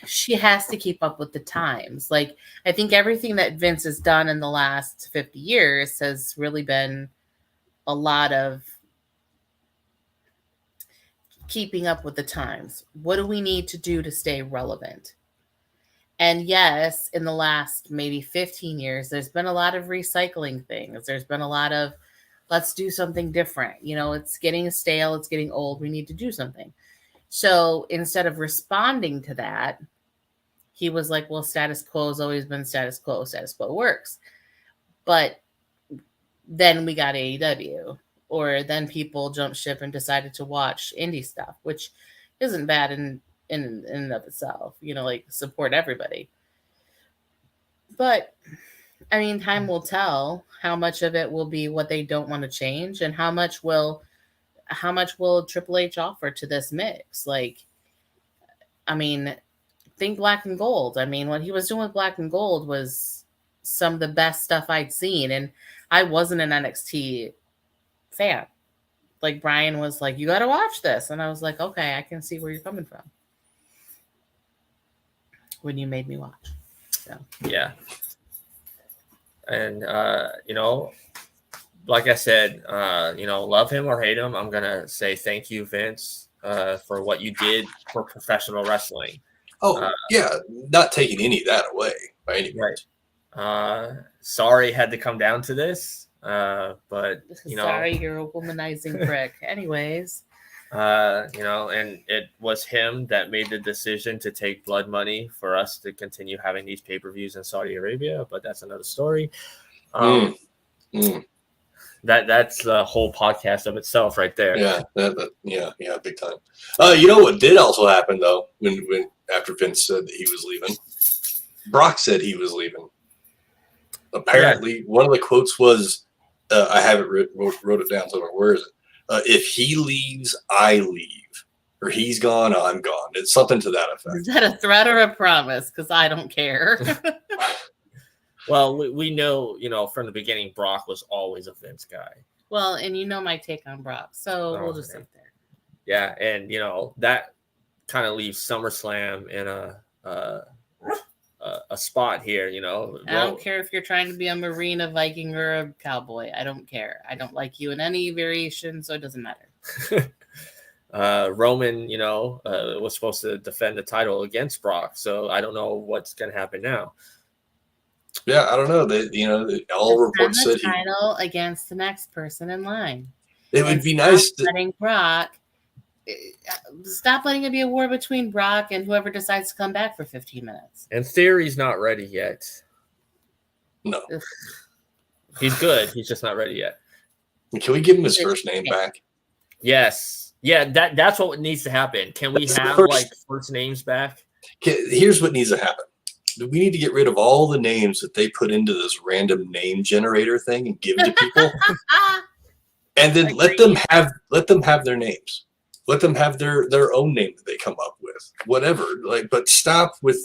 she has to keep up with the times. Like, I think everything that Vince has done in the last 50 years has really been a lot of keeping up with the times. What do we need to do to stay relevant? And yes, in the last maybe 15 years, there's been a lot of recycling things. There's been a lot of, let's do something different. It's getting stale. It's getting old. We need to do something. So instead of responding to that, he was like, well, status quo has always been status quo. Status quo works. But then we got AEW, or then people jumped ship and decided to watch indie stuff, which isn't bad in and of itself, like, support everybody. But I mean, time will tell how much of it will be what they don't want to change, and how much will Triple H offer to this mix. Like, I mean, think Black and Gold. I mean, what he was doing with Black and Gold was some of the best stuff I'd seen, and I wasn't an NXT fan. Like Brian was like, "You got to watch this," and I was like, "Okay, I can see where you're coming from." When you made me watch, so Yeah, and like I said, love him or hate him, I'm gonna say thank you, Vince, for what you did for professional wrestling. Oh, yeah, not taking any of that away by any means. Sorry had to come down to this, but sorry, you're a womanizing prick. Anyways, and it was him that made the decision to take blood money for us to continue having these pay-per-views in Saudi Arabia, but that's another story. That's the whole podcast of itself right there. Yeah, big time. You know what did also happen though, when after Vince said that he was leaving, Brock said he was leaving. Apparently, one of the quotes was, I have it wrote it down somewhere. Where is it? If he leaves, I leave, or he's gone, I'm gone. It's something to that effect. Is that a threat or a promise? Because I don't care. Well, we know, from the beginning, Brock was always a Vince guy. Well, and my take on Brock, so we'll just sit there. Yeah, and that kind of leaves SummerSlam in a spot here. I don't care if you're trying to be a Marine, a Viking, or a cowboy. I don't care. I don't like you in any variation, so it doesn't matter. Roman, was supposed to defend the title against Brock, so I don't know what's going to happen now. Yeah, I don't know. All reports said title against the next person in line. It would be nice letting Brock. Stop letting it be a war between Brock and whoever decides to come back for 15 minutes. And Theory's not ready yet. No. He's good. He's just not ready yet. Can we give him his first name back? Yes. Yeah, that's what needs to happen. Can we have first names back? Here's what needs to happen. We need to get rid of all the names that they put into this random name generator thing and give it to people. And then let them have their names. Let them have their own name that they come up with. Whatever. But stop with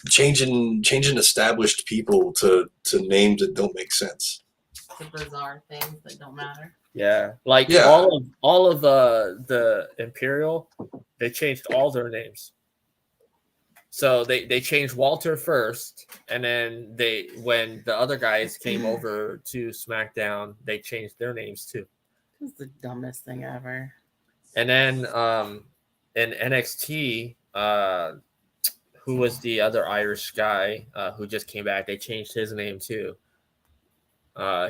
changing established people to names that don't make sense. The bizarre things that don't matter. Yeah. All of the Imperial, they changed all their names. So they changed Walter first, and then when the other guys came over to SmackDown, they changed their names too. This is the dumbest thing ever. And then in NXT, who was the other Irish guy who just came back? They changed his name too.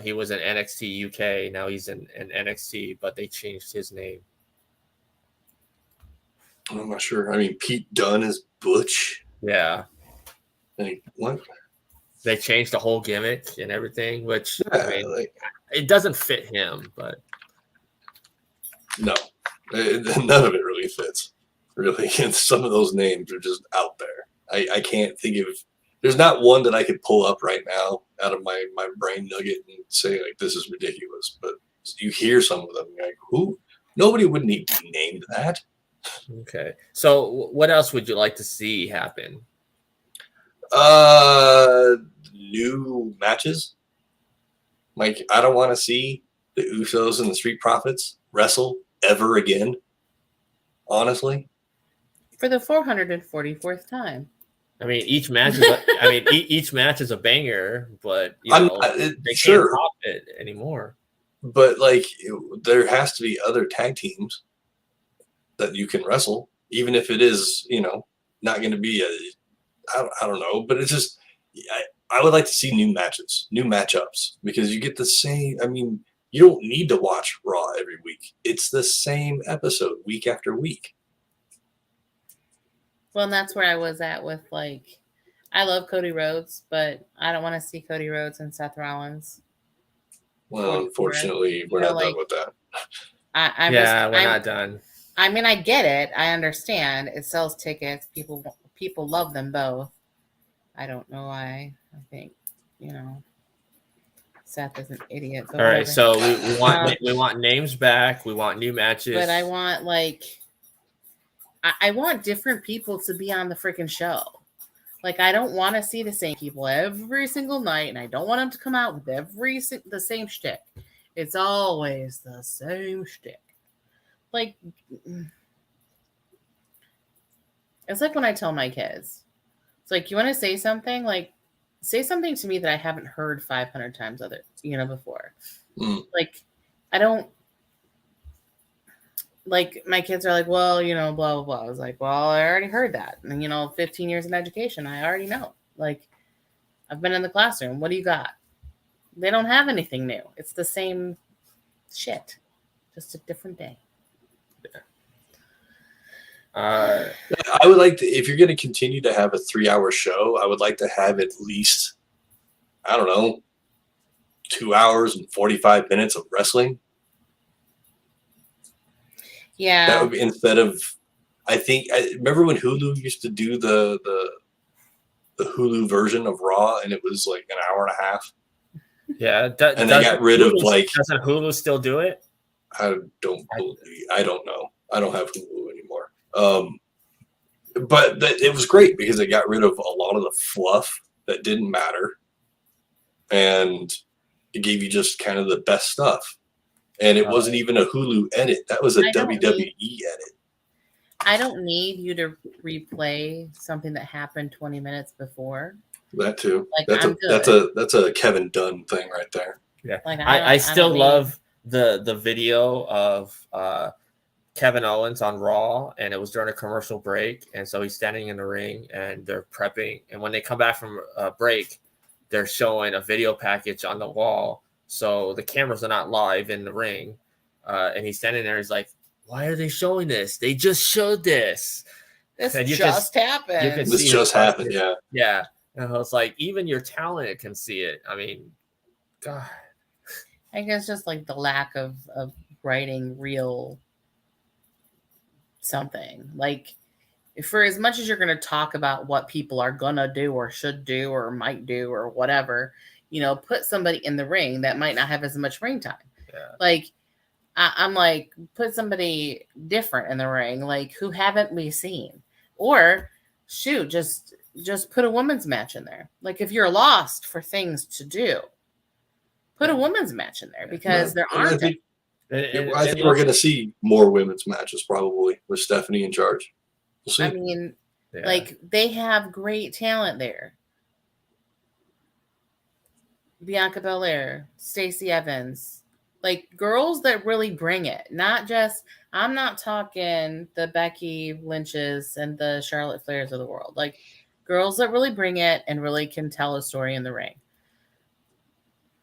He was in NXT UK. Now he's in NXT, but they changed his name. I'm not sure. I mean, Pete Dunne is Butch. Yeah. What? They changed the whole gimmick and everything, which it doesn't fit him, but no, none of it really fits. Really, and some of those names are just out there. I can't think of. There's not one that I could pull up right now out of my brain nugget and say this is ridiculous. But you hear some of them, you're like, who? Nobody would need to be named that. Okay. So what else would you like to see happen? New matches. I don't want to see the Usos and the Street Profits wrestle ever again. Honestly. For the 444th time. I mean, each match is a banger, but they can't pop it anymore. But there has to be other tag teams that you can wrestle, even if it is, not going to be I don't know, but it's just, I would like to see new matches, new matchups, because you get the same, you don't need to watch Raw every week. It's the same episode week after week. Well, and that's where I was at with I love Cody Rhodes, but I don't want to see Cody Rhodes and Seth Rollins. Well, unfortunately, we're not done with that. We're not done. I mean, I get it. I understand. It sells tickets. People love them both. I don't know why. I think, Seth is an idiot. All right, so we want names back. We want new matches. But I want I want different people to be on the freaking show. Like, I don't want to see the same people every single night, and I don't want them to come out with the same shtick. It's always the same shtick. Like, it's like when I tell my kids, it's like, you want to say something? Like, say something to me that I haven't heard 500 times before. Like, I don't, like, my kids are like, well, blah, blah, blah. I was like, well, I already heard that. And, 15 years in education, I already know. Like, I've been in the classroom. What do you got? They don't have anything new. It's the same shit, just a different day. I would like to, if you're going to continue to have a 3-hour show, I would like to have at least, I don't know, 2 hours and 45 minutes of wrestling. Yeah. That would be, instead of, I remember when Hulu used to do the Hulu version of Raw, and it was like an hour and a half. Yeah, and they got rid of like. Doesn't Hulu still do it? I don't know. I don't have Hulu anymore. But it was great because it got rid of a lot of the fluff that didn't matter, and it gave you just kind of the best stuff. And it wasn't even a Hulu edit. That was a WWE edit. I don't need you to replay something that happened 20 minutes before. That too. Like, that's a Kevin Dunn thing right there. Yeah. Like, I still love the video of Kevin Owens on Raw, and it was during a commercial break, and so he's standing in the ring and they're prepping, and when they come back from a break, they're showing a video package on the wall, so the cameras are not live in the ring, and he's standing there. He's like, "Why are they showing this? They just showed this. This just happened. This just happened. Yeah, yeah." And I was like, even your talent can see it. I mean, God. I guess just like the lack of writing real something. Like, for as much as you're going to talk about what people are going to do or should do or might do or whatever, put somebody in the ring that might not have as much ring time. Yeah. Like, I'm like, put somebody different in the ring. Like, who haven't we seen? Or shoot, just put a women's match in there. Like, if you're lost for things to do, put a women's match in there, because there aren't. I think we're going to see more women's matches probably with Stephanie in charge. We'll see. I mean, like, they have great talent there. Bianca Belair, Stacey Evans, like, girls that really bring it. Not just, I'm not talking the Becky Lynches and the Charlotte Flairs of the world. Like, girls that really bring it and really can tell a story in the ring.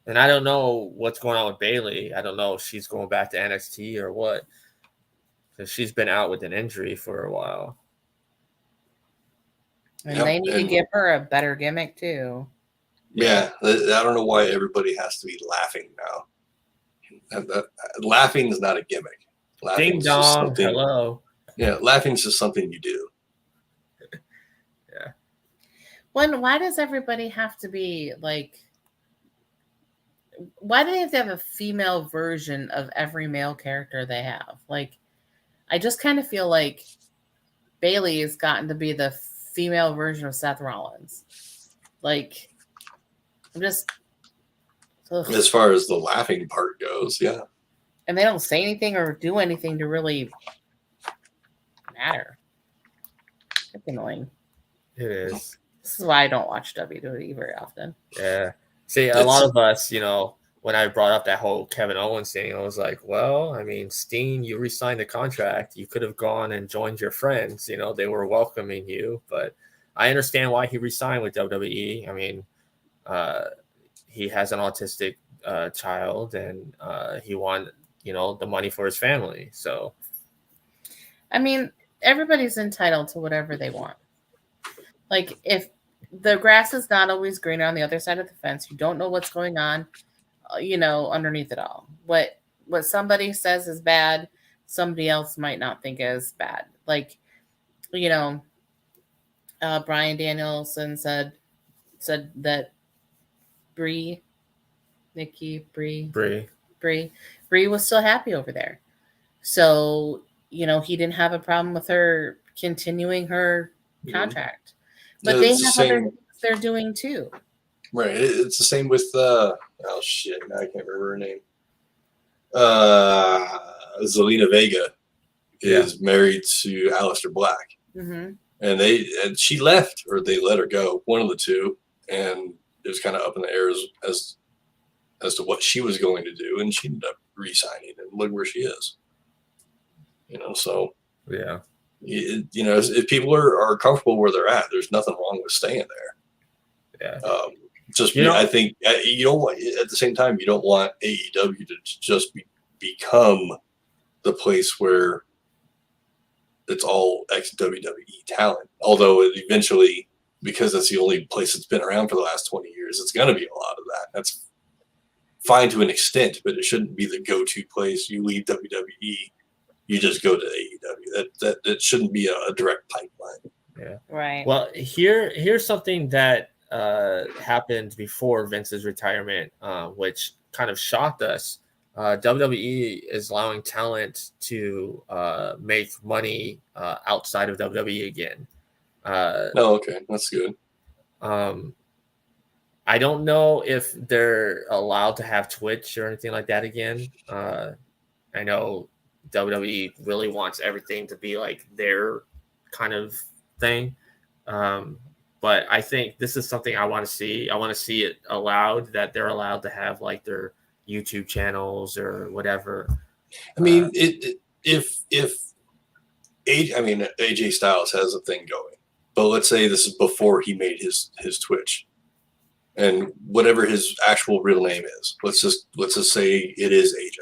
And I don't know what's going on with Bayley. I don't know if she's going back to NXT or what, because she's been out with an injury for a while. And they need to give her a better gimmick too. Yeah, I don't know why everybody has to be laughing now. Laughing is not a gimmick. Ding dong, hello. Yeah, laughing is just something you do. Yeah. Why does everybody have to be like? Why do they have to have a female version of every male character they have? Like, I just kind of feel like Bayley has gotten to be the female version of Seth Rollins. Like, I'm just. Ugh. As far as the laughing part goes, yeah. And they don't say anything or do anything to really matter. It's annoying. It is. This is why I don't watch WWE very often. Yeah. See, a lot of us, when I brought up that whole Kevin Owens thing, I was like, well, I mean, Steen, you re-signed the contract. You could have gone and joined your friends. They were welcoming you. But I understand why he re-signed with WWE. I mean, he has an autistic child, and he wanted, the money for his family. So, I mean, everybody's entitled to whatever they want. Like, if the grass is not always greener on the other side of the fence, you don't know what's going on, underneath it all. What somebody says is bad, somebody else might not think is bad. Like, Bryan Danielson said that Brie was still happy over there. So, he didn't have a problem with her continuing her contract. But Yeah, they it's the have same- other things they're doing too. Right. It's the same with oh shit, now I can't remember her name. Zelina Vega is married to Aleister Black. Mm-hmm. And she left, or they let her go, one of the two, and it was kind of up in the air as to what she was going to do, and she ended up re-signing, and look where she is. So Yeah. if people are comfortable where they're at, there's nothing wrong with staying there. Yeah. I think you don't want, at the same time, you don't want AEW to just become the place where it's all ex-WWE talent. Although it eventually, because that's the only place that's been around for the last 20 years, it's going to be a lot of that. That's fine to an extent, but it shouldn't be the go-to place. You leave WWE, you just go to AEW. That shouldn't be a direct pipeline. Yeah. Right. Well, here's something that happened before Vince's retirement, which kind of shocked us. WWE is allowing talent to make money outside of WWE again. Okay, that's good. I don't know if they're allowed to have Twitch or anything like that again. I know WWE really wants everything to be like their kind of thing. But I think this is something I want to see. I want to see it allowed, that they're allowed to have like their YouTube channels or whatever. I mean, if AJ Styles has a thing going, but let's say this is before he made his Twitch, and whatever his actual real name is, let's just say it is AJ.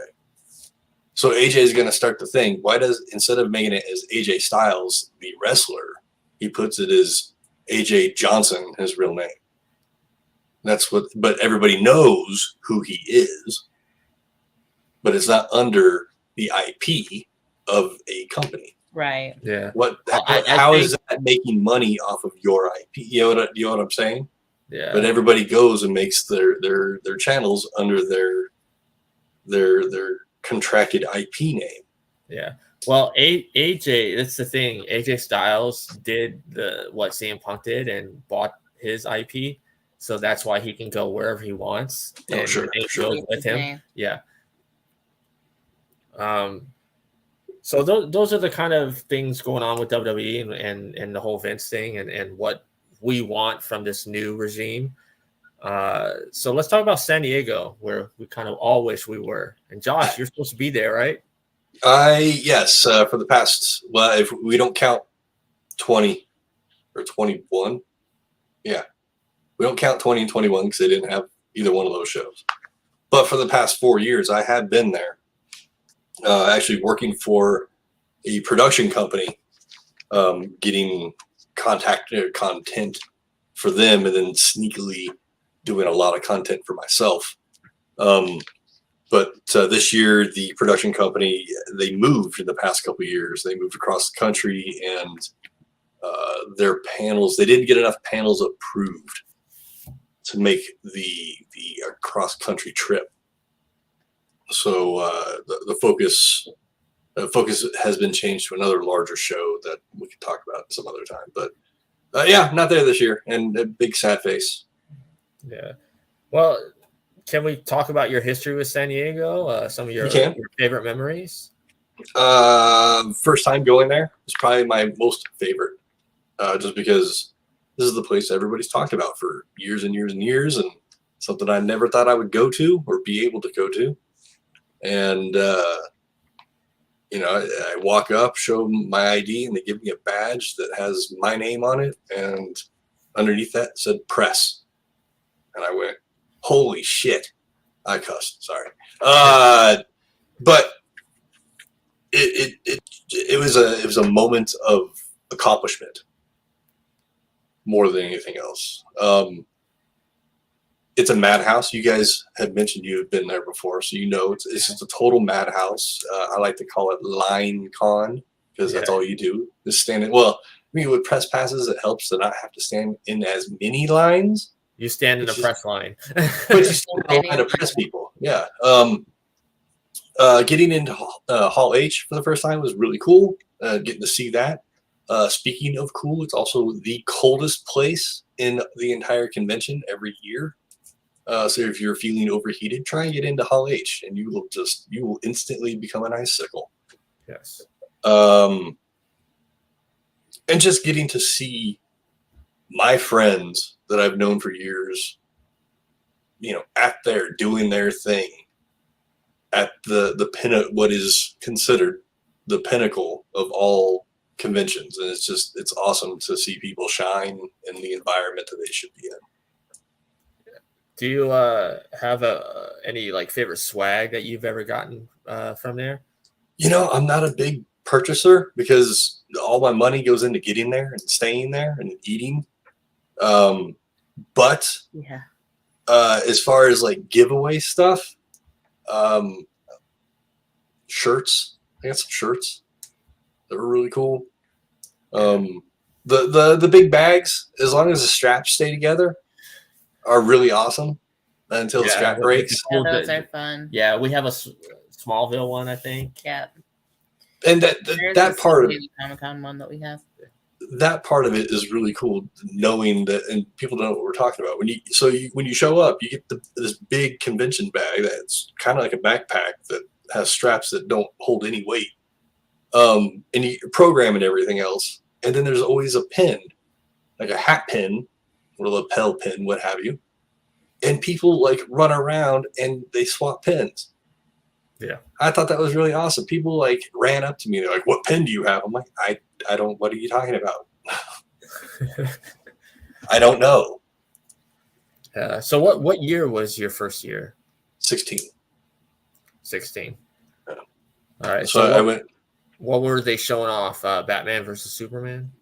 So AJ is going to start the thing. Why does, instead of making it as AJ Styles, the wrestler, he puts it as AJ Johnson, his real name? But everybody knows who he is, but it's not under the IP of a company. Right. Yeah. How is that making money off of your IP? You know what I'm saying? Yeah. But everybody goes and makes their channels under their contracted IP name. Yeah. Well, AJ, that's the thing. AJ Styles did what CM Punk did and bought his IP. So that's why he can go wherever he wants. And Sure. goes with him. Yeah. So those are the kind of things going on with WWE and the whole Vince thing and what we want from this new regime. So let's talk about San Diego, where we kind of all wish we were. And Josh, you're supposed to be there, right? Yes, for the past, well, if we don't count 20 or 21, yeah, we don't count 20 and 21 because they didn't have either one of those shows. But for the past 4 years, I had been there, actually working for a production company, getting content for them, and then sneakily doing a lot of content for myself. But this year, the production company, they moved in the past couple of years. They moved across the country, and their panels, they didn't get enough panels approved to make the cross-country trip. So the focus has been changed to another larger show that we can talk about some other time. But yeah, not there this year, and a big sad face. Yeah. Well, can we talk about your history with San Diego? Some of your favorite memories? First time going there was probably my most favorite, just because this is the place everybody's talked about for years and years and years, and something I never thought I would go to or be able to go to. And I walk up, show my ID, and they give me a badge that has my name on it, and underneath that said press. And I went, holy shit. I cussed, sorry. But it was a moment of accomplishment more than anything else. It's a madhouse. You guys had mentioned you had been there before, so it's just a total madhouse. I like to call it line con, because that's all you do is stand in. Well, I mean, with press passes, it helps to not have to stand in as many lines. You stand in a press line. But you stand in a line to press people. Yeah. Getting into Hall H for the first time was really cool. Getting to see that. Speaking of cool, it's also the coldest place in the entire convention every year. So if you're feeling overheated, try and get into Hall H, and you will instantly become an icicle. Yes. And just getting to see my friends that I've known for years, at there doing their thing at the what is considered the pinnacle of all conventions, and it's awesome to see people shine in the environment that they should be in. Do you have any like favorite swag that you've ever gotten from there? I'm not a big purchaser because all my money goes into getting there and staying there and eating. But Yeah. As far as like giveaway stuff, shirts. I got some shirts that were really cool. The big bags, as long as the straps stay together, are really awesome until the strap breaks. Yeah, those are fun. Yeah, we have a Smallville one, I think. Yeah. And that part of Comic-Con one that we have. That part of it is really cool, knowing that, and people don't know what we're talking about. When you show up, you get this big convention bag that's kind of like a backpack that has straps that don't hold any weight, and you program and everything else. And then there's always a pin, like a hat pin or a lapel pin, what have you. And people like run around and they swap pins. Yeah, I thought that was really awesome. People like ran up to me. They're like, "What pen do you have?" I'm like, I don't. What are you talking about? I don't know. So what year was your first year? 16. 16. Yeah. All right. So I went. What were they showing off? Batman versus Superman?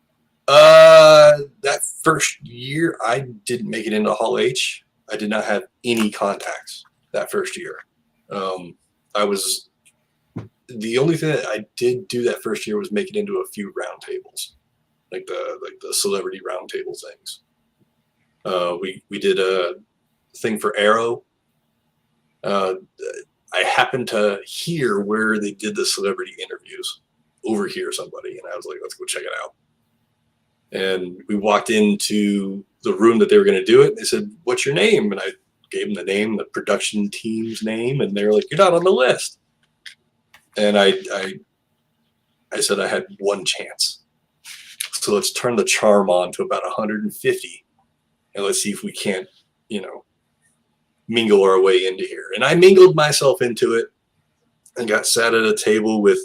That first year, I didn't make it into Hall H. I did not have any contacts that first year. The only thing that I did do that first year was make it into a few round tables, like the celebrity round table things. We did a thing for Arrow. I happened to hear where they did the celebrity interviews, overhear somebody, and I was like, let's go check it out. And we walked into the room that they were going to do it. And they said, "What's your name?" And I gave them the name, the production team's name, and they were like, "You're not on the list." And I said I had one chance. So let's turn the charm on to about 150, and let's see if we can't, mingle our way into here. And I mingled myself into it and got sat at a table with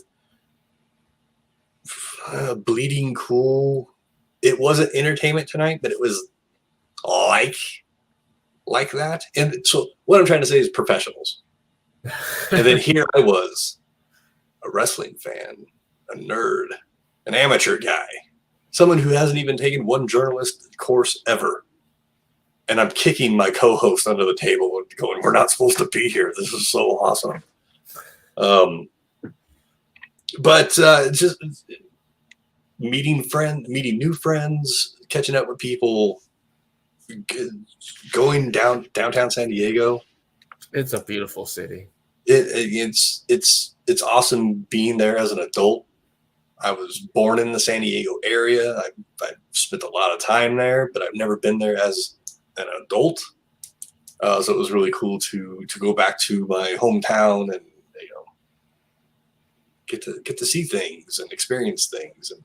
Bleeding Cool. It wasn't Entertainment Tonight, but it was like that. And so what I'm trying to say is professionals. And then here I was, a wrestling fan, a nerd, an amateur guy, someone who hasn't even taken one journalist course ever. And I'm kicking my co-host under the table and going, "We're not supposed to be here. This is so awesome." But just meeting new friends, catching up with people, going downtown San Diego. It's a beautiful city. It's awesome being there as an adult. I was born in the San Diego area. I spent a lot of time there, but I've never been there as an adult. So it was really cool to go back to my hometown and get to see things and experience things and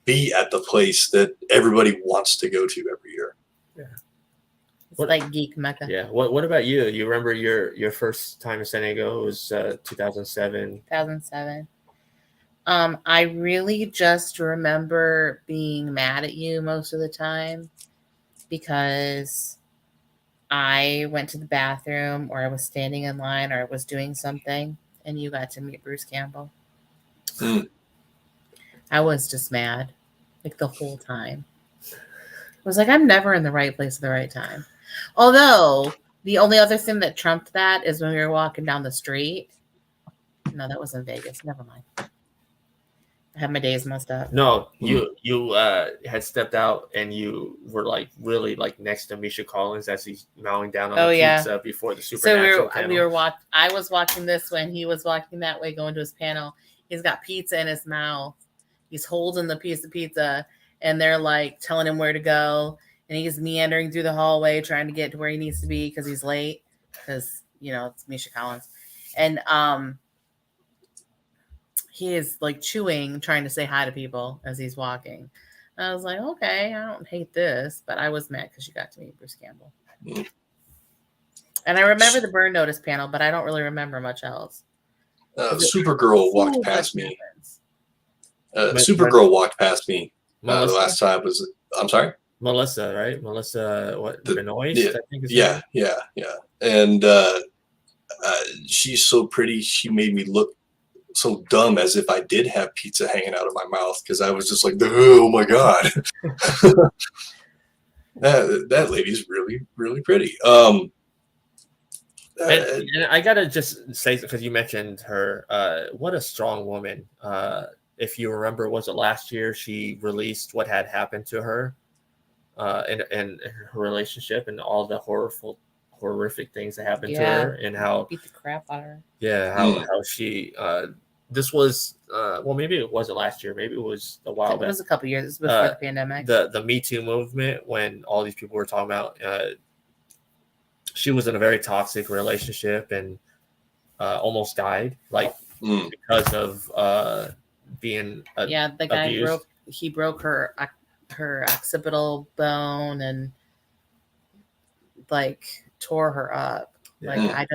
be at the place that everybody wants to go to every year. Yeah. It's like geek mecca. Yeah. What about you? You remember your first time in San Diego? It was 2007. 2007. I really just remember being mad at you most of the time because I went to the bathroom or I was standing in line or I was doing something and you got to meet Bruce Campbell. I was just mad like the whole time. I was like, I'm never in the right place at the right time. Although the only other thing that trumped that is when we were walking down the street. No, that was in Vegas. Never mind. I had my days messed up. No, you had stepped out and you were like really like next to Misha Collins as he's mowing down on the pizza before the Supernatural panel. I was watching this when he was walking that way going to his panel. He's got pizza in his mouth he's holding the piece of pizza, and they're like telling him where to go, and he's meandering through the hallway trying to get to where he needs to be because he's late, because it's Misha Collins, and he is like chewing, trying to say hi to people as he's walking. I was like, okay, I don't hate this, but I was mad because you got to meet Bruce Campbell. And I remember the Burn Notice panel, but I don't really remember much else. Supergirl walked past me. Supergirl walked past me the last time. I'm sorry? Melissa, right? Melissa, what? Benoist, yeah, I think is yeah. And she's so pretty. She made me look so dumb, as if I did have pizza hanging out of my mouth, because I was just like, oh my god. that lady's really, really pretty. And I gotta just say, because you mentioned her, what a strong woman. If you remember, was it last year she released what had happened to her in her relationship, and all the horrific things that happened to her, and how beat the crap out of her. Yeah, how she this was well, maybe it wasn't last year, maybe it was a while back. It was a couple years. It was before the pandemic. The Me Too movement, when all these people were talking about she was in a very toxic relationship and almost died, like because of being the guy abused. broke her occipital bone and like tore her up. Like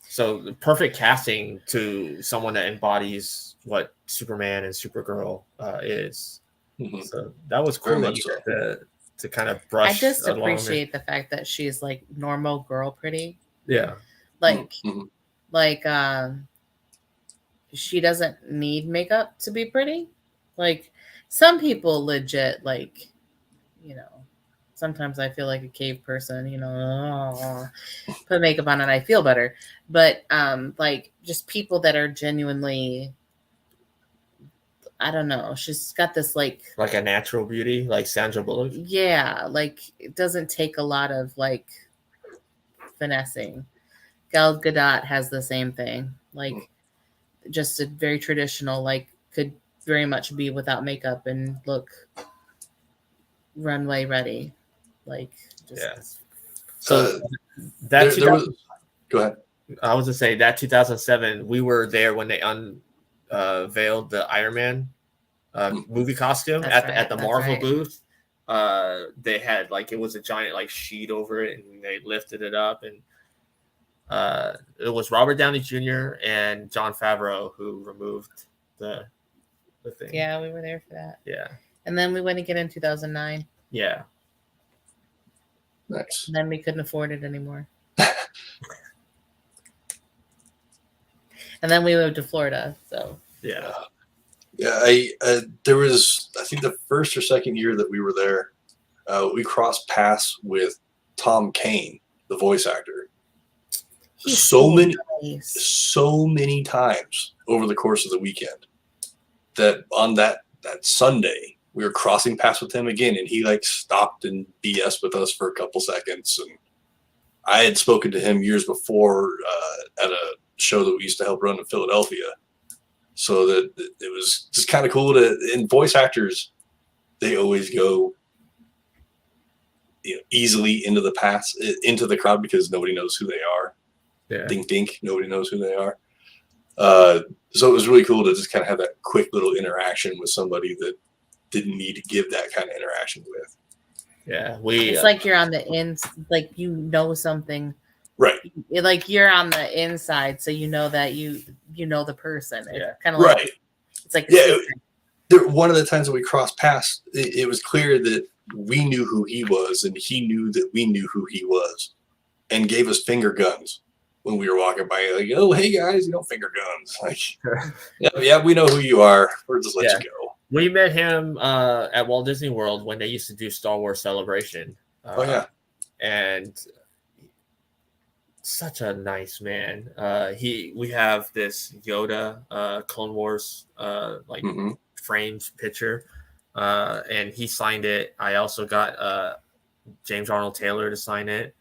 so the perfect casting to someone that embodies what Superman and Supergirl is. So that was cool to kind of brush. I just appreciate the fact that she's like normal girl pretty. Yeah. Like she doesn't need makeup to be pretty. Like some people legit, like, sometimes I feel like a cave person, put makeup on and I feel better. But like just people that are genuinely, I don't know, she's got this like a natural beauty, like Sandra Bullock. Yeah, like it doesn't take a lot of like finessing. Gal Gadot has the same thing. Like just a very traditional, like could very much be without makeup and look runway ready. Like just So that go ahead. I was gonna say that 2007, we were there when they unveiled the Iron Man movie costume at the Marvel booth. They had like, it was a giant like sheet over it, and they lifted it up, and it was Robert Downey Jr. and Jon Favreau who removed the thing. Yeah, we were there for that. Yeah. And then we went again in 2009. Yeah. Nice. And then we couldn't afford it anymore. And then we moved to Florida. So yeah. There was, I think, the first or second year that we were there, we crossed paths with Tom Kane, the voice actor. He's so many times over the course of the weekend, that on that Sunday we were crossing paths with him again, and he like stopped and BS with us for a couple seconds. And I had spoken to him years before at a show that we used to help run in Philadelphia. So that it was just kind of cool and voice actors, they always go easily into the crowd, because nobody knows who they are. Yeah. Dink dink, nobody knows who they are. So it was really cool to just kind of have that quick little interaction with somebody that didn't need to give that kind of interaction with. Yeah, it's like you're on the like something, right? Like you're on the inside, so that you know the person. Yeah, kind of like, right. It's like one of the times that we crossed paths, it was clear that we knew who he was, and he knew that we knew who he was, and gave us finger guns when we were walking by. Like, oh, hey guys, finger guns. Like, yeah, we know who you are. We'll just let you go. We met him at Walt Disney World when they used to do Star Wars Celebration. And such a nice man. We have this Yoda Clone Wars framed picture, and he signed it. I also got James Arnold Taylor to sign it.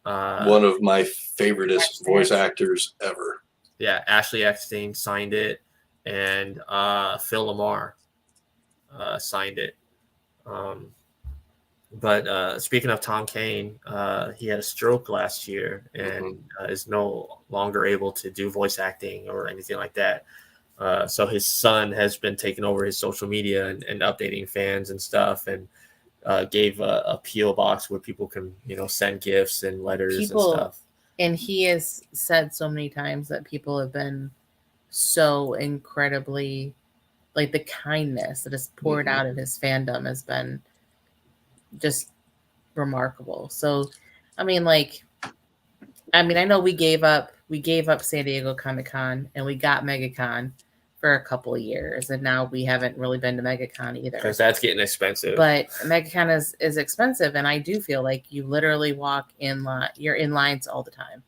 One of my favoriteest voice actors ever. Yeah, Ashley Eckstein signed it, and Phil Lamar. signed it. But speaking of Tom Kane, he had a stroke last year and is no longer able to do voice acting or anything like that. So his son has been taking over his social media and updating fans and stuff, and gave a PO box where people can, send gifts and letters and stuff. And he has said so many times that people have been so incredibly, like, the kindness that is poured out of his fandom has been just remarkable. So, I know we gave up San Diego Comic-Con and we got MegaCon for a couple of years, and now we haven't really been to MegaCon either. Because that's getting expensive. But MegaCon is expensive, and I do feel like you literally walk in line. You're in lines all the time,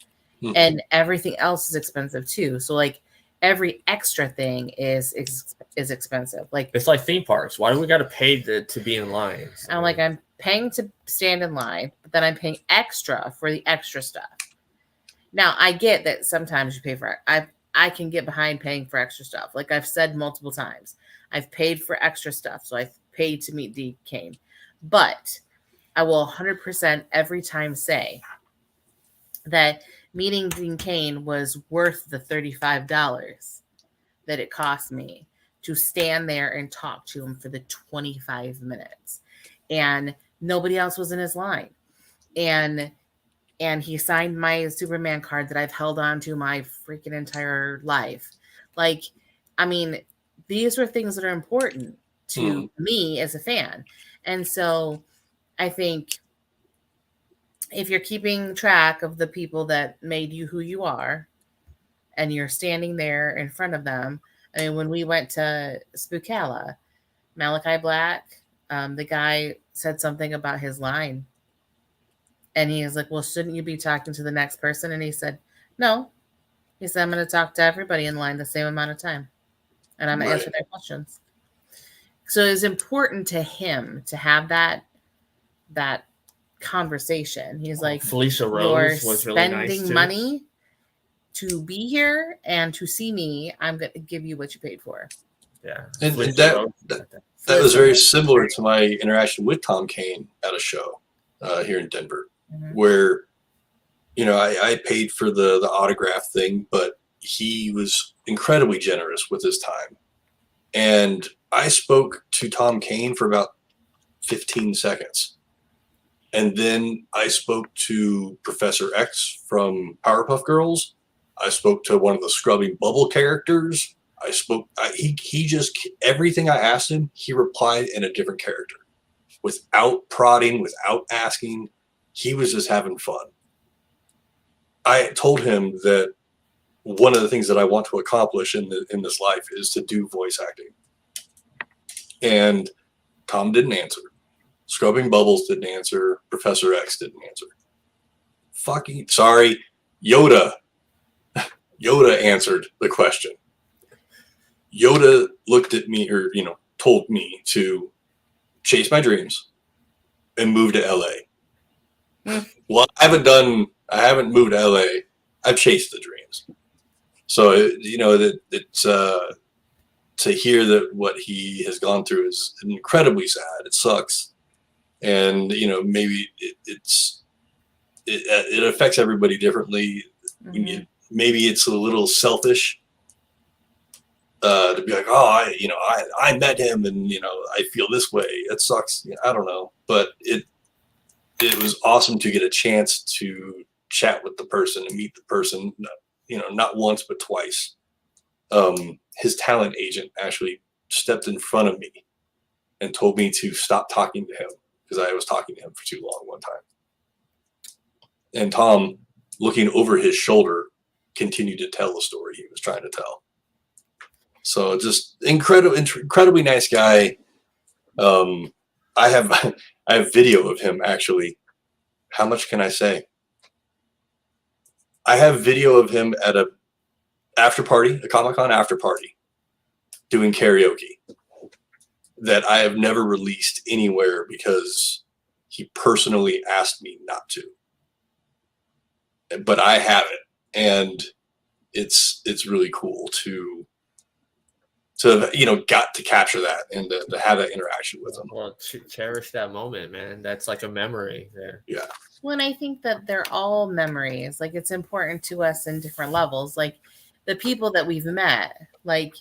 and everything else is expensive too. So like every extra thing is expensive. Like it's like theme parks. Why do we got to pay to be in lines? I'm paying to stand in line, but then I'm paying extra for the extra stuff. Now I get that sometimes you pay for it. I can get behind paying for extra stuff. Like I've said multiple times, I've paid for extra stuff. So I've paid to meet Dean Cain. But I will 100% every time say that meeting Dean Cain was worth the $35 that it cost me to stand there and talk to him for the 25 minutes. And nobody else was in his line. And he signed my Superman card that I've held on to my freaking entire life. Like, these are things that are important to me as a fan. And so I think if you're keeping track of the people that made you who you are, and you're standing there in front of them. When we went to Spookala, Malachi Black, the guy said something about his line. And he was like, well, shouldn't you be talking to the next person? And he said, no. He said, I'm going to talk to everybody in line the same amount of time. And I'm going to answer their questions. So it's important to him to have that conversation. He's like, Felicia Rose was really nice too. Spending money to be here and to see me, I'm going to give you what you paid for. Yeah. And that was very similar to my interaction with Tom Kane at a show here in Denver. Where, I paid for the autograph thing, but he was incredibly generous with his time. And I spoke to Tom Kane for about 15 seconds. And then I spoke to Professor X from Powerpuff Girls. I spoke to one of the Scrubbing Bubble characters. He just, everything I asked him, he replied in a different character. Without prodding, without asking. He was just having fun. I told him that one of the things that I want to accomplish in this life is to do voice acting. And Tom didn't answer. Scrubbing Bubbles didn't answer. Professor X didn't answer. Sorry, Yoda. Yoda answered the question. Yoda looked at me, or told me to chase my dreams and move to LA. Well, I haven't moved to LA. I've chased the dreams. So, it's to hear that what he has gone through is incredibly sad. It sucks. And, maybe it affects everybody differently. Maybe it's a little selfish to be like, oh, I met him and, I feel this way. It sucks. I don't know. But it was awesome to get a chance to chat with the person and meet the person, not once, but twice. His talent agent actually stepped in front of me and told me to stop talking to him because I was talking to him for too long one time. And Tom, looking over his shoulder, continued to tell the story he was trying to tell. So just incredibly nice guy. I have video of him actually. How much can I say? I have video of him at a Comic-Con after party, doing karaoke that I have never released anywhere because he personally asked me not to. But I have it, and it's really cool to got to capture that and to have that interaction with them. Well, cherish that moment, man. That's like a memory there. Yeah. Well, and I think that they're all memories. Like, it's important to us in different levels. Like the people that we've met, like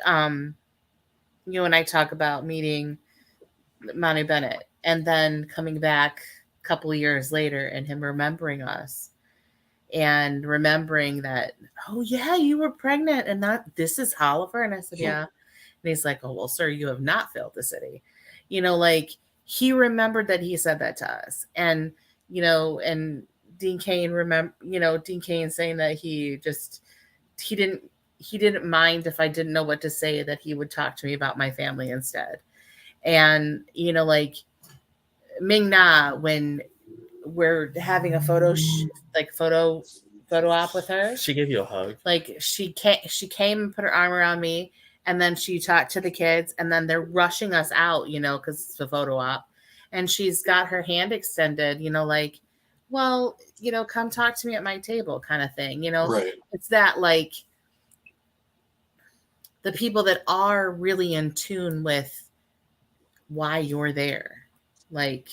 you and I talk about meeting Manu Bennett and then coming back a couple of years later and him remembering us and remembering that, oh yeah, you were pregnant and this is Oliver. And I said, yeah. And he's like, oh, well, sir, you have not failed the city. Like he remembered that he said that to us. And, and Dean Cain Dean Cain saying that he didn't mind if I didn't know what to say, that he would talk to me about my family instead. And, like Ming Na, when we're having a photo op with her, she gave you a hug. Like she came and put her arm around me, and then she talked to the kids, and then they're rushing us out, because it's a photo op, and she's got her hand extended, like, well, come talk to me at my table kind of thing, Right. It's that, like, the people that are really in tune with why you're there. Like,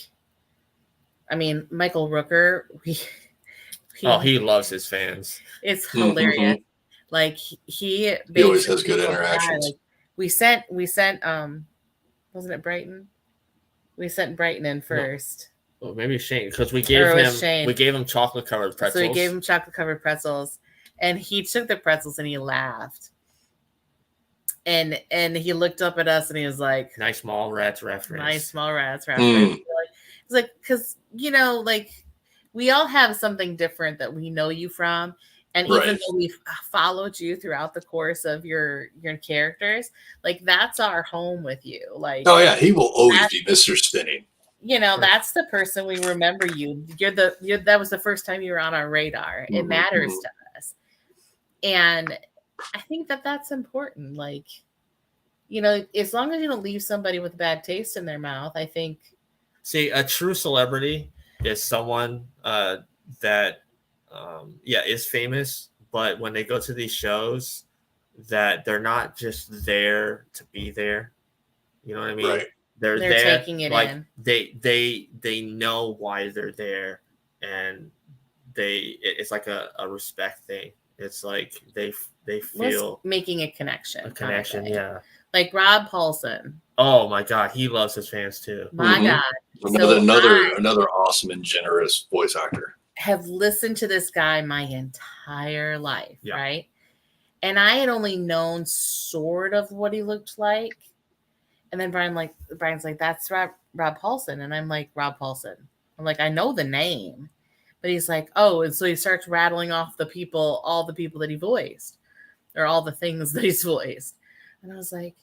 I mean, Michael Rooker, he loves his fans. It's hilarious. Mm-hmm. Like he always has good interactions. Like, we sent wasn't it Brighton? We sent Brighton in first. No. Well, maybe Shane, because we gave him chocolate covered pretzels. So we gave him chocolate covered pretzels, and he took the pretzels and he laughed. And he looked up at us and he was like, "Nice small rats reference." Nice small rats reference. It's like, because like we all have something different that we know you from, and even though we've followed you throughout the course of your characters, like that's our home with you. Like, oh yeah, he will always be Mr. Spinning. That's the person we remember you. That was the first time you were on our radar. It matters to us, and I think that that's important. Like, as long as you don't leave somebody with a bad taste in their mouth, I think. See, a true celebrity is someone that, is famous, but when they go to these shows, that they're not just there to be there. You know what I mean? Right. They're there, taking it like in. They know why they're there, and it's like a respect thing. It's like they feel making a connection. Yeah. Like Rob Paulson. Oh my God, he loves his fans too. My God, another awesome and generous voice actor. Have listened to this guy my entire life, right? And I had only known sort of what he looked like. And then Brian's like, that's Rob Paulson. And I'm like, Rob Paulson. I'm like, I know the name. But he's like, oh, and so he starts rattling off all the people that he voiced, or all the things that he's voiced. And I was like,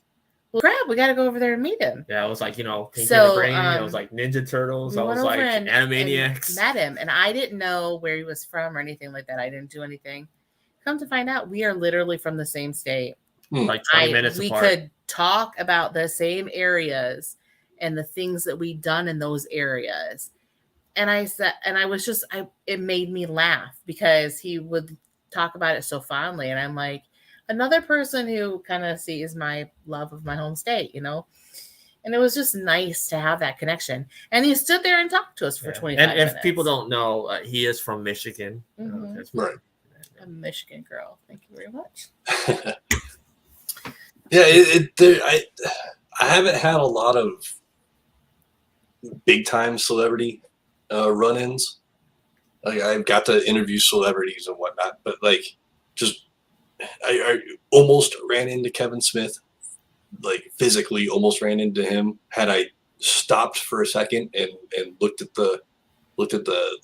well, crap, we got to go over there and meet him. Yeah, I was like, Pinky and the Brain. I was like Ninja Turtles. I was like Animaniacs. Met him, and I didn't know where he was from or anything like that. I didn't do anything. Come to find out, we are literally from the same state. Like 20 minutes apart. We could talk about the same areas and the things that we'd done in those areas. And it made me laugh because he would talk about it so fondly. And I'm like, another person who kind of sees my love of my home state, And it was just nice to have that connection. And he stood there and talked to us for 25 minutes. And if people don't know, he is from Michigan. Right. I'm a Michigan girl. Thank you very much. Yeah, I haven't had a lot of big time celebrity run-ins. Like, I've got to interview celebrities and whatnot, but like, just I almost ran into Kevin Smith. Like, physically almost ran into him. Had I stopped for a second and looked at the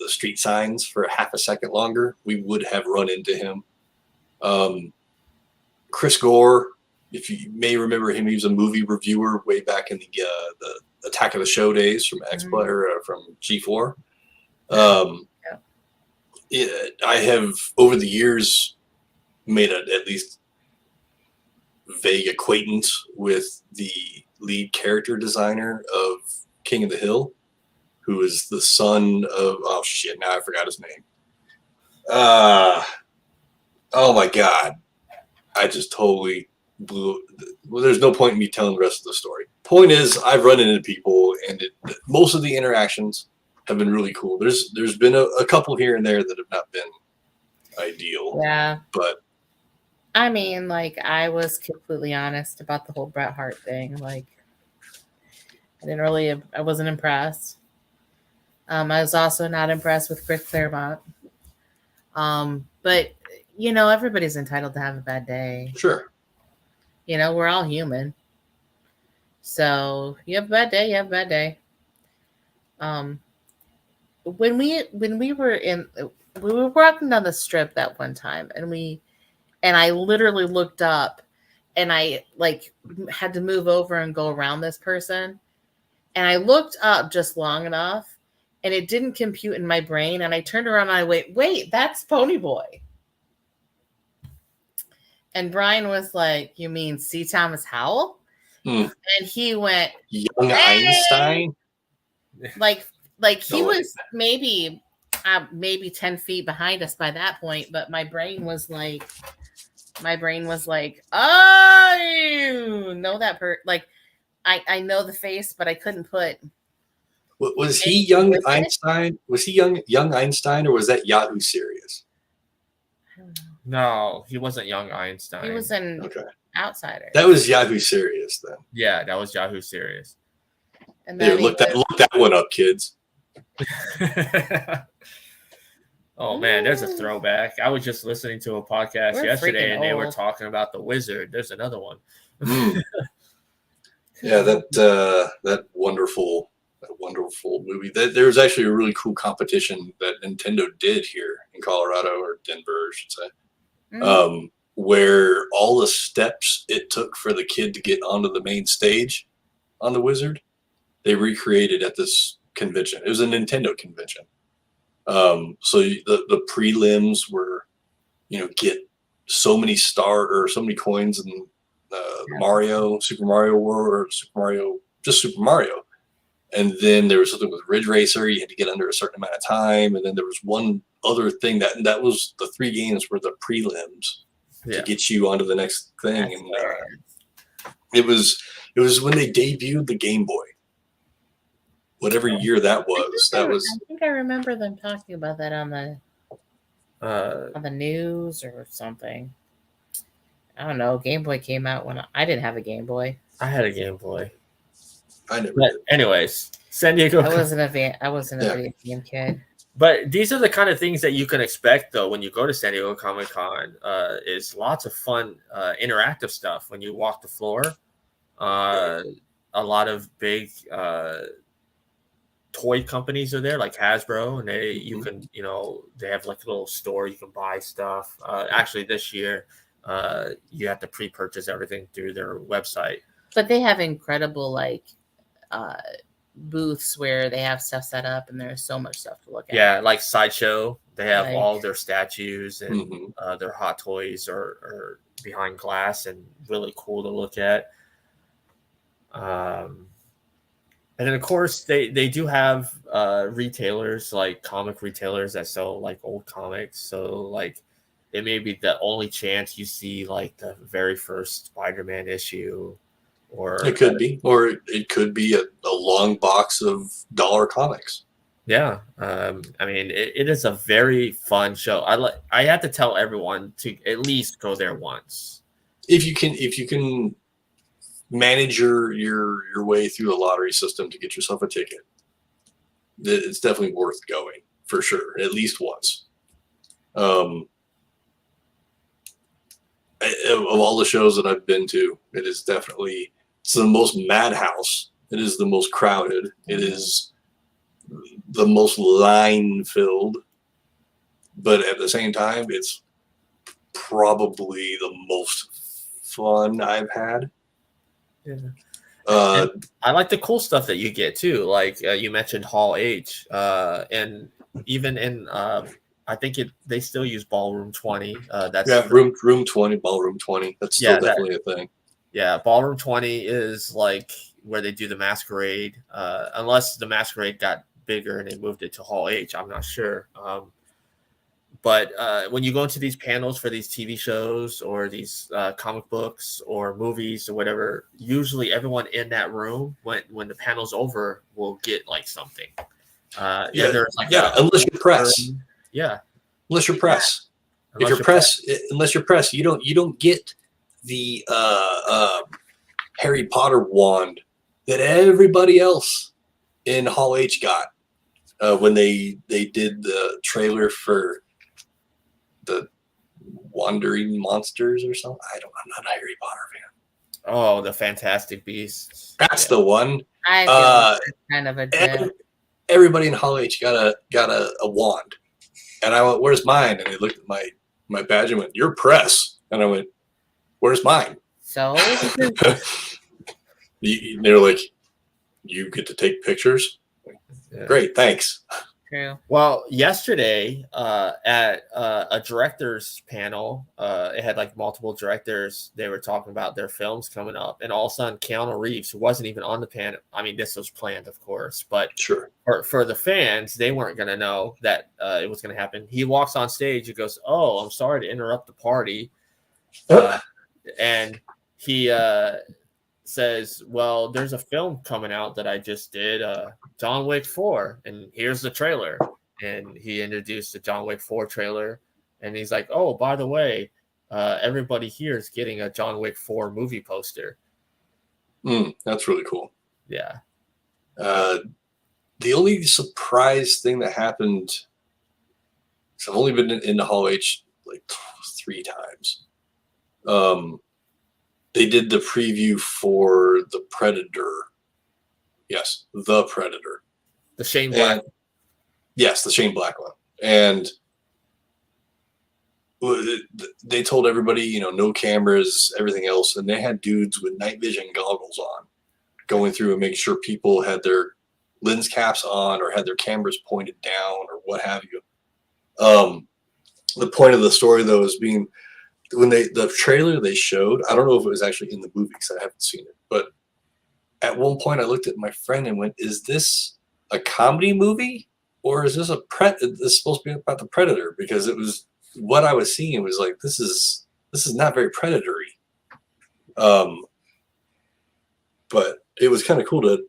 street signs for a half a second longer, we would have run into him. Chris Gore, if you may remember him, he was a movie reviewer way back in the Attack of the Show days from from G4. I have over the years made at least vague acquaintance with the lead character designer of King of the Hill, who is the son of, oh shit, now I forgot his name. Oh my God. I just totally Well, there's no point in me telling the rest of the story. Point is, I've run into people, and most of the interactions have been really cool. There's been a couple here and there that have not been ideal. Yeah. But I mean, like, I was completely honest about the whole Bret Hart thing. Like, I wasn't impressed. I was also not impressed with Chris Claremont. But, everybody's entitled to have a bad day. sure. We're all human. So you have a bad day, you have a bad day. When we were walking down the strip that one time, and I literally looked up, and I like had to move over and go around this person, and I looked up just long enough, and it didn't compute in my brain, and I turned around and I wait, that's Ponyboy. And Brian was like, "You mean C. Thomas Howell?" And he went, Young "Hey!" Einstein. Like he was maybe 10 feet behind us by that point, but my brain was like, oh, you know that like I know the face, but I couldn't put. Was he young Einstein? Was he young Einstein, or was that Yahoo Serious? No, he wasn't young Einstein. He was an outsider. That was Yahoo Serious then. Yeah, that was Yahoo Serious. And then look that one up, kids. Oh man, there's a throwback. I was just listening to a podcast yesterday, and they were talking about the Wizard. There's another one. Yeah, that wonderful movie. There was actually a really cool competition that Nintendo did here in Colorado, or Denver, I should say, where all the steps it took for the kid to get onto the main stage on the Wizard, they recreated at this convention. It was a Nintendo convention. So the prelims were, get so many coins in Super Mario World, or Super Mario. And then there was something with Ridge Racer. You had to get under a certain amount of time. And then there was one other thing that was the 3 games were the prelims to get you onto the next thing. And it was when they debuted the Game Boy. Whatever year that was. I think I remember them talking about that on the news or something. I don't know. Game Boy came out when I didn't have a Game Boy. I had a Game Boy. I never. But anyways, San Diego. I wasn't a video game kid. But these are the kind of things that you can expect, though, when you go to San Diego Comic-Con. Is lots of fun, interactive stuff when you walk the floor. A lot of big toy companies are there, like Hasbro, and you can, they have like a little store you can buy stuff. Actually, this year, you have to pre-purchase everything through their website. But they have incredible booths where they have stuff set up, and there's so much stuff to look at. Yeah, like Sideshow, they have all their statues and their hot toys are behind glass and really cool to look at. And then, of course, they do have retailers, like comic retailers that sell like old comics. So like it may be the only chance you see like the very first Spider-Man issue. Or it could be a long box of dollar comics. Yeah, I mean, it is a very fun show. I have to tell everyone to at least go there once. If you can manage your way through the lottery system to get yourself a ticket, it's definitely worth going for sure, at least once. Of all the shows that I've been to, it's the most madhouse. It is the most crowded. It is the most line filled, but at the same time, it's probably the most fun I've had. Yeah. I like the cool stuff that you get too. Like you mentioned Hall H, and even in I think they still use Ballroom 20. Room 20, Ballroom 20. That's still definitely a thing. Yeah, Ballroom 20 is like where they do the Masquerade, unless the Masquerade got bigger and they moved it to Hall H. I'm not sure. But when you go into these panels for these TV shows or these comic books or movies or whatever, usually everyone in that room, when the panel's over, will get like something. There's like unless you're press. Yeah, unless you're press. If you're press, unless you're press, you don't get the Harry Potter wand that everybody else in Hall H got when they did the trailer for the Wandering Monsters or something. I'm not a Harry Potter fan. Oh, the Fantastic Beasts. That's the one. I feel kind of a everybody in Hall H got a wand, and I went, "Where's mine?" And they looked at my badge and went, "You're press." And I went, "Where's mine?" So they're like, "You get to take pictures." Yeah. Great, thanks. True. Well, yesterday at a directors panel, it had like multiple directors. They were talking about their films coming up, and all of a sudden, Keanu Reeves, who wasn't even on the panel. I mean, this was planned, of course, but sure, for the fans, they weren't going to know that it was going to happen. He walks on stage. He goes, "Oh, I'm sorry to interrupt the party," and he says, "Well, there's a film coming out that I just did, John Wick 4, and here's the trailer." And he introduced the John Wick 4 trailer, and he's like, "Oh, by the way, everybody here is getting a John Wick 4 movie poster." That's really cool. Yeah. The only surprise thing that happened, so I've only been in the Hall H like 3 times. They did the preview for the Predator. Yes, the Predator. The Shane Black. Yes, the Shane Black one. And they told everybody, no cameras, everything else. And they had dudes with night vision goggles on going through and making sure people had their lens caps on or had their cameras pointed down or what have you. The point of the story, though, is being when the trailer they showed, I don't know if it was actually in the movie because I haven't seen it, but at one point I looked at my friend and went, "Is this a comedy movie or is this this supposed to be about the Predator?" Because it was what I was seeing was like, this is not very predatory. But it was kind of cool to,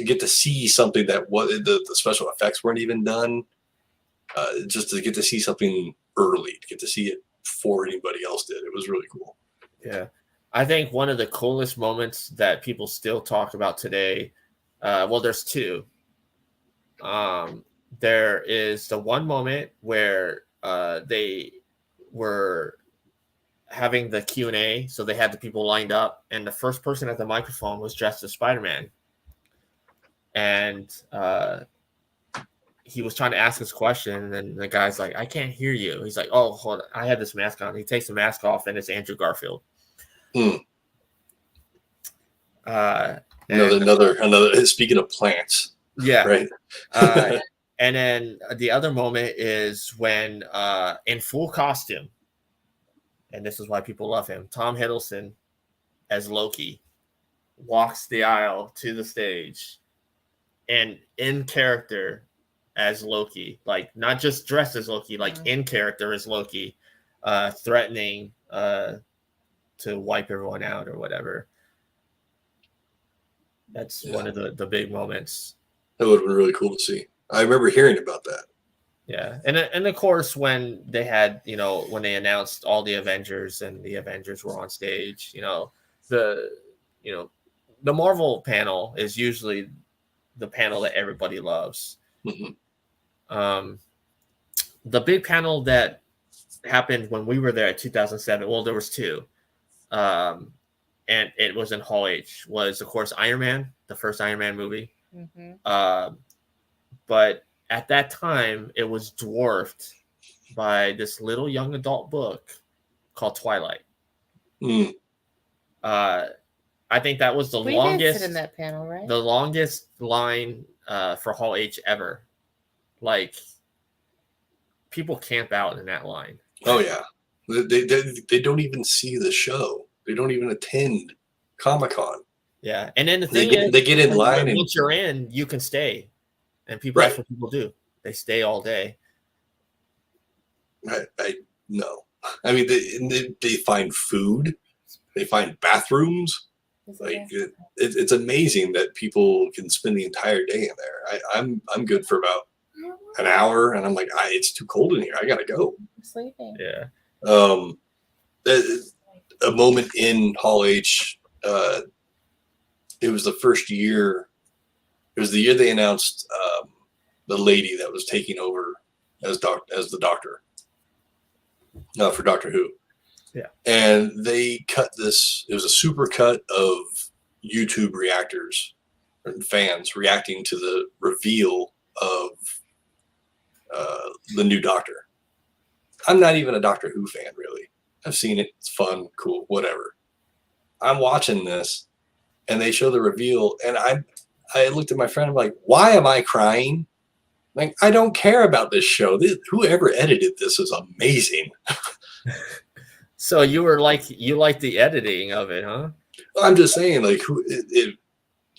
get to see something that the special effects weren't even done. Just to get to see something early, to get to see it before anybody else did. It was really cool. Yeah. I think one of the coolest moments that people still talk about today, well, there's 2. There is the one moment where they were having the Q&A, so they had the people lined up, and the first person at the microphone was dressed as Spider-Man. And he was trying to ask his question, and then the guy's like, "I can't hear you." He's like, "Oh, hold on. I had this mask on." He takes the mask off, and it's Andrew Garfield. Another. Speaking of plants, yeah, right. And then the other moment is when, in full costume, and this is why people love him, Tom Hiddleston as Loki walks the aisle to the stage, and in character as Loki, like not just dressed as Loki, like in character as Loki, threatening to wipe everyone out or whatever. That's one of the big moments. That would have been really cool to see. I remember hearing about that. Yeah, and of course when they had, when they announced all the Avengers and the Avengers were on stage, the Marvel panel is usually the panel that everybody loves. Mm-hmm. The big panel that happened when we were there at 2007, well, there was 2, and it was in Hall H, was of course Iron Man, the first Iron Man movie. But at that time it was dwarfed by this little young adult book called Twilight. I think that was the longest sit in that panel, right? The longest line for Hall H ever. Like, people camp out in that line. Oh yeah, they don't even see the show. They don't even attend Comic-Con. Yeah, and then they get in line, and once you're in, you can stay, and that's what people do. They stay all day. I no. I mean, they find food, they find bathrooms. Like it's amazing that people can spend the entire day in there. I'm good for about an hour, and I'm like, it's too cold in here. I gotta go. I'm sleeping. Yeah. A moment in Hall H. It was the first year. It was the year they announced the lady that was taking over as the Doctor for Doctor Who. Yeah. And they cut this. It was a super cut of YouTube reactors and fans reacting to the reveal of the new Doctor. I'm not even a Doctor Who fan, really. I've seen it. It's fun, cool, whatever. I'm watching this, and they show the reveal, and I looked at my friend. I'm like, why am I crying? Like, I don't care about this show. Whoever edited this is amazing. So you like the editing of it, huh? I'm just saying, like,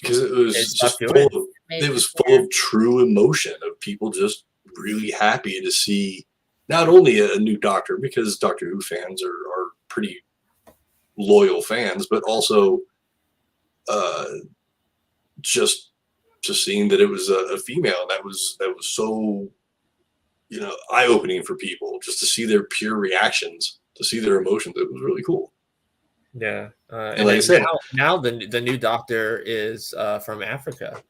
because it was just it was full of true emotion of people just really happy to see not only a new Doctor, because Doctor Who fans are pretty loyal fans, but also just seeing that it was a female that was so eye-opening for people, just to see their pure reactions, to see their emotions. It was really cool. Yeah, and like I said, now the new Doctor is from Africa.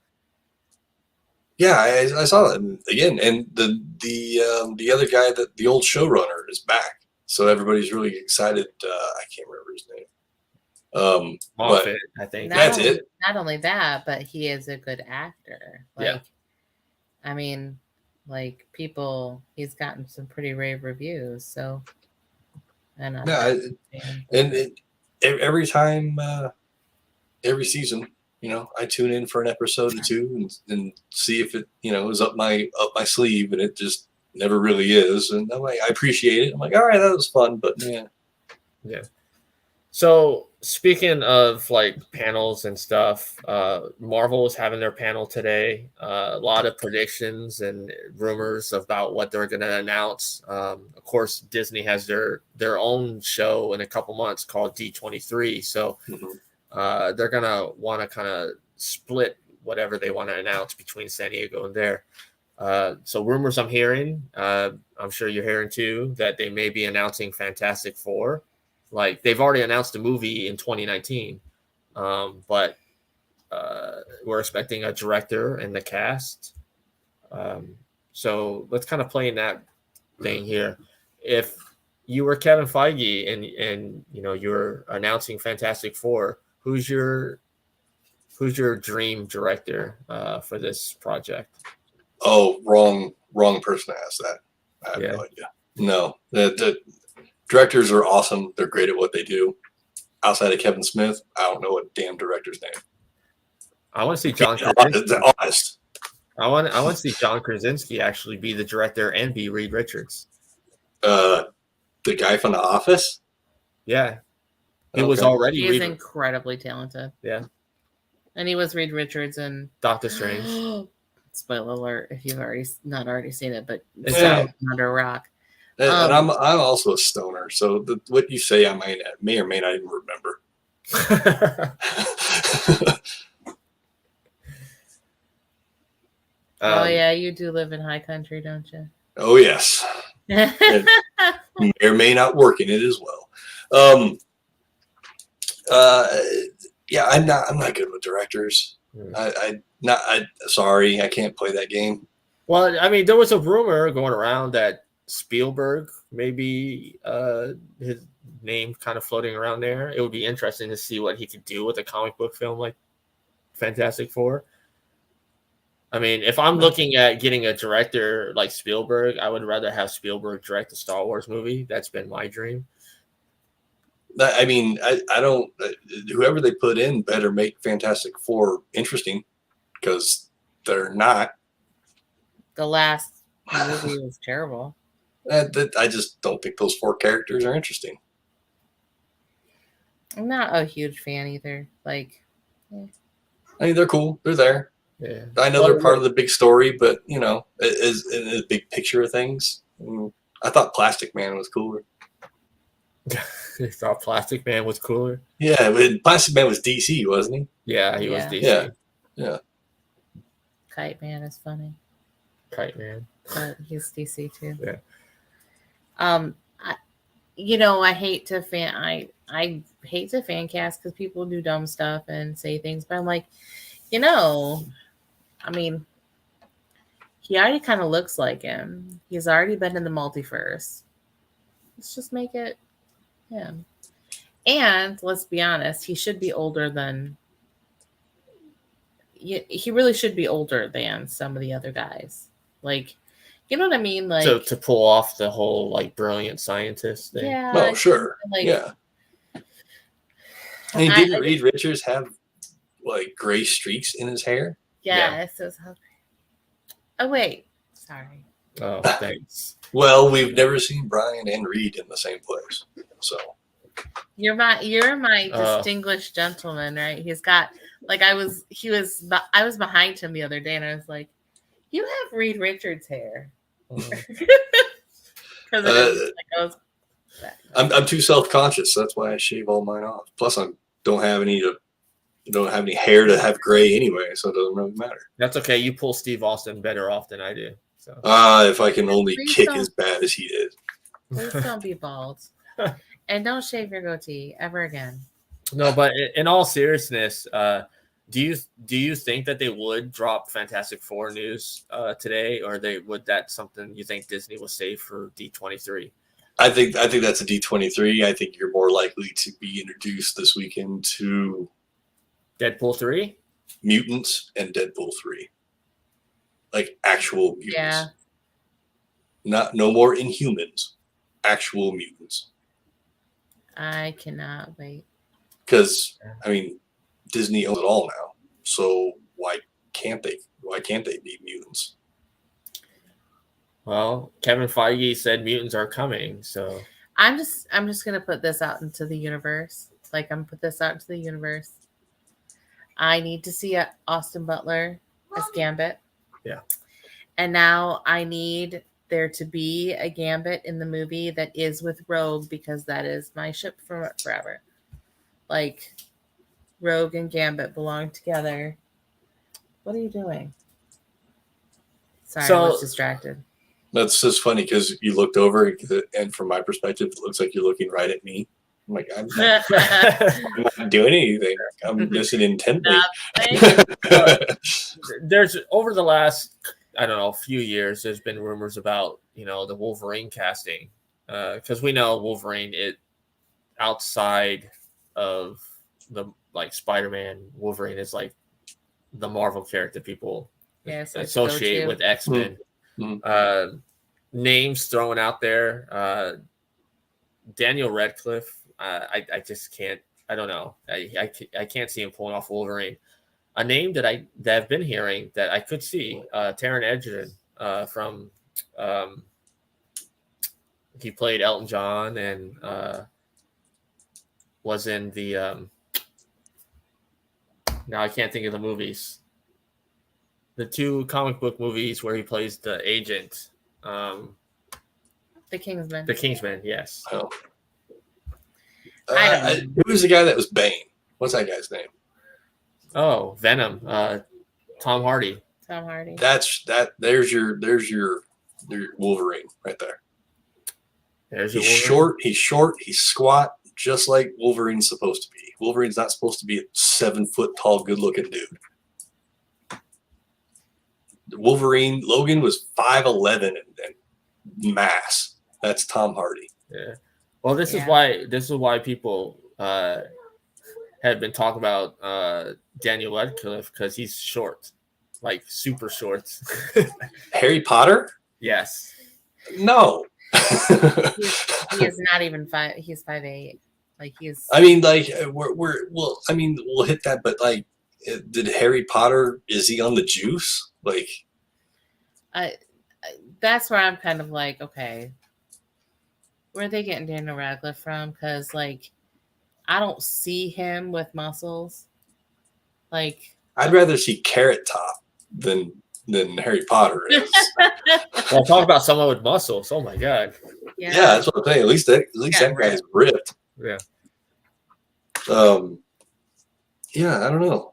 Yeah, I saw that again, and the other guy, that the old showrunner, is back, so everybody's really excited. I can't remember his name. Moffat, I think that's it. Not only that, but he is a good actor. Like, yeah, I mean, like, he's gotten some pretty rave reviews. So, and every time, every season, I tune in for an episode or two and see if it, is up my sleeve, and it just never really is. And I'm like, I appreciate it. I'm like, all right, that was fun, but yeah. So speaking of like panels and stuff, Marvel was having their panel today. A lot of predictions and rumors about what they're going to announce. Of course, Disney has their own show in a couple months called D23. So they're going to want to kind of split whatever they want to announce between San Diego and there. So rumors I'm hearing, I'm sure you're hearing too, that they may be announcing Fantastic Four. Like, they've already announced a movie in 2019, but we're expecting a director and the cast. So let's kind of play in that thing here. If you were Kevin Feige and you're announcing Fantastic Four, who's your dream director for this project? Oh, wrong person to ask that. I have no idea. No, the directors are awesome. They're great at what they do. Outside of Kevin Smith, I don't know a damn director's name. I want to see John Krasinski. Honest. I want to see John Krasinski actually be the director and be Reed Richards. The guy from The Office? Yeah. He was already He is incredibly talented. Yeah. And he was Reed Richards in Doctor Strange. Spoiler alert if you've not already seen it, but it's out under a rock. And I'm also a stoner, so what you say I may or may not even remember. Oh yeah, you do live in high country, don't you? Oh yes. May or may not work in it as well. Yeah, I'm not good with directors. Sorry, I can't play that game. Well, I mean, there was a rumor going around that Spielberg, maybe his name kind of floating around there. It would be interesting to see what he could do with a comic book film like Fantastic Four. I mean, if I'm looking at getting a director like Spielberg, I would rather have Spielberg direct a Star Wars movie. That's been my dream. I mean, I don't. Whoever they put in better make Fantastic Four interesting, because they're not. The last movie was terrible. I just don't think those four characters are interesting. I'm not a huge fan either. Like, I mean, they're cool. They're there. Yeah. I know they're part of the big story, but as in the big picture of things, I thought Plastic Man was cooler. You thought Plastic Man was cooler? Yeah, but Plastic Man was DC, wasn't he? Yeah, he was Yeah. DC. Yeah. Yeah. Kite Man is funny, Kite Man. but he's DC too. Yeah. I hate to I hate to fan cast because people do dumb stuff and say things, but I'm like, I mean, he already kind of looks like him. He's already been in the multiverse. Let's just make it him. And let's be honest, he should be older than. He really should be older than some of the other guys. Like, you know what I mean? Like, So to pull off the whole like brilliant scientist thing. yeah. Oh, sure. Like, yeah. I mean, didn't Reed Richards have like gray streaks in his hair? Yeah. Oh wait, sorry. Oh, thanks. Well, we've never seen Brian and Reed in the same place, so. You're my distinguished gentleman, right? He's got like I was behind him the other day, and I was like, "You have Reed Richards hair," because I'm too self-conscious. So that's why I shave all mine off. Plus, I don't have any hair to have gray anyway, so it doesn't really matter. That's okay. You pull Steve Austin better off than I do. So. If I can only kick as bad as he did. Please don't be bald. And don't shave your goatee ever again. No, but in all seriousness, do you think that they would drop Fantastic Four news today, or that's something you think Disney will save for D23? I think that's a D23. I think you're more likely to be introduced this weekend to Deadpool 3, Mutants, and Deadpool 3, like actual mutants. Yeah. No more Inhumans, actual mutants. I cannot wait. Because I mean, Disney owns it all now, so why can't they? Why can't they be mutants? Well, Kevin Feige said mutants are coming, so I'm just gonna put this out into the universe. Like I'm put this out into the universe. I need to see Austin Butler as Gambit. Yeah. And now I need there to be a Gambit in the movie that is with Rogue, because that is my ship forever. Like, Rogue and Gambit belong together. What are you doing? Sorry, I was distracted. That's just funny because you looked over, and from my perspective, it looks like you're looking right at me. I'm like, I'm not doing anything. I'm listening intently. There's over the last, I don't know, few years, there's been rumors about, the Wolverine casting. Because we know Wolverine, outside of the Spider-Man, Wolverine is like the Marvel character people associate with X-Men. Mm-hmm. Names thrown out there. Daniel Radcliffe, I just can't. I don't know. I can't see him pulling off Wolverine. A name that I've been hearing that I could see, Taryn Edgerton from he played Elton John and was in the now I can't think of the movies. The two comic book movies where he plays the agent. The Kingsman. The Kingsman, yes. Oh. I don't know. Who was the guy that was Bane? What's that guy's name? Oh, Venom. Tom Hardy. Tom Hardy. There's your Wolverine right there. He's short. He's short. He's squat, just like Wolverine's supposed to be. Wolverine's not supposed to be a 7 foot tall, good looking dude. Logan was 5'11" and mass. That's Tom Hardy. Yeah. Well, this is why people had been talking about Daniel Radcliffe, because he's short, like super short. Harry Potter? Yes. No. he is not even 5. He's 5'8". Like he's. I mean, like we'll hit that, but like, did Harry Potter? Is he on the juice? Like, that's where I'm kind of like, okay, where are they getting Daniel Radcliffe from? Because like, I don't see him with muscles. Like, I'd rather see Carrot Top than than Harry Potter is. Well, talk about someone with muscles. Oh my god. Yeah, that's what I'm saying. At least that guy's ripped. Yeah. Yeah, I don't know.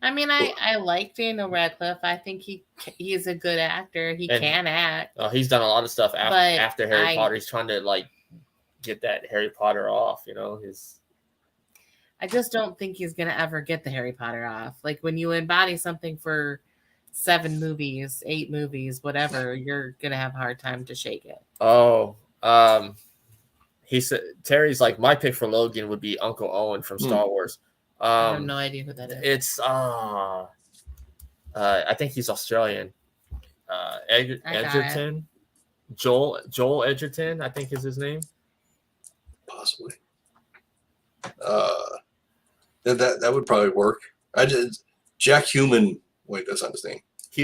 I mean, I like Daniel Radcliffe. I think he's a good actor. He can act. He's done a lot of stuff after Harry Potter. He's trying to like get that Harry Potter off. You know, I just don't think he's gonna ever get the Harry Potter off. Like when you embody something for 7 movies, 8 movies, whatever, you're gonna have a hard time to shake it. Oh, he said Terry's like, my pick for Logan would be Uncle Owen from Star Wars. I have no idea who that is. It's I think he's Australian. Edgerton, Joel Edgerton, I think is his name. Possibly. That would probably work. Jack Human. Wait, that's not his name.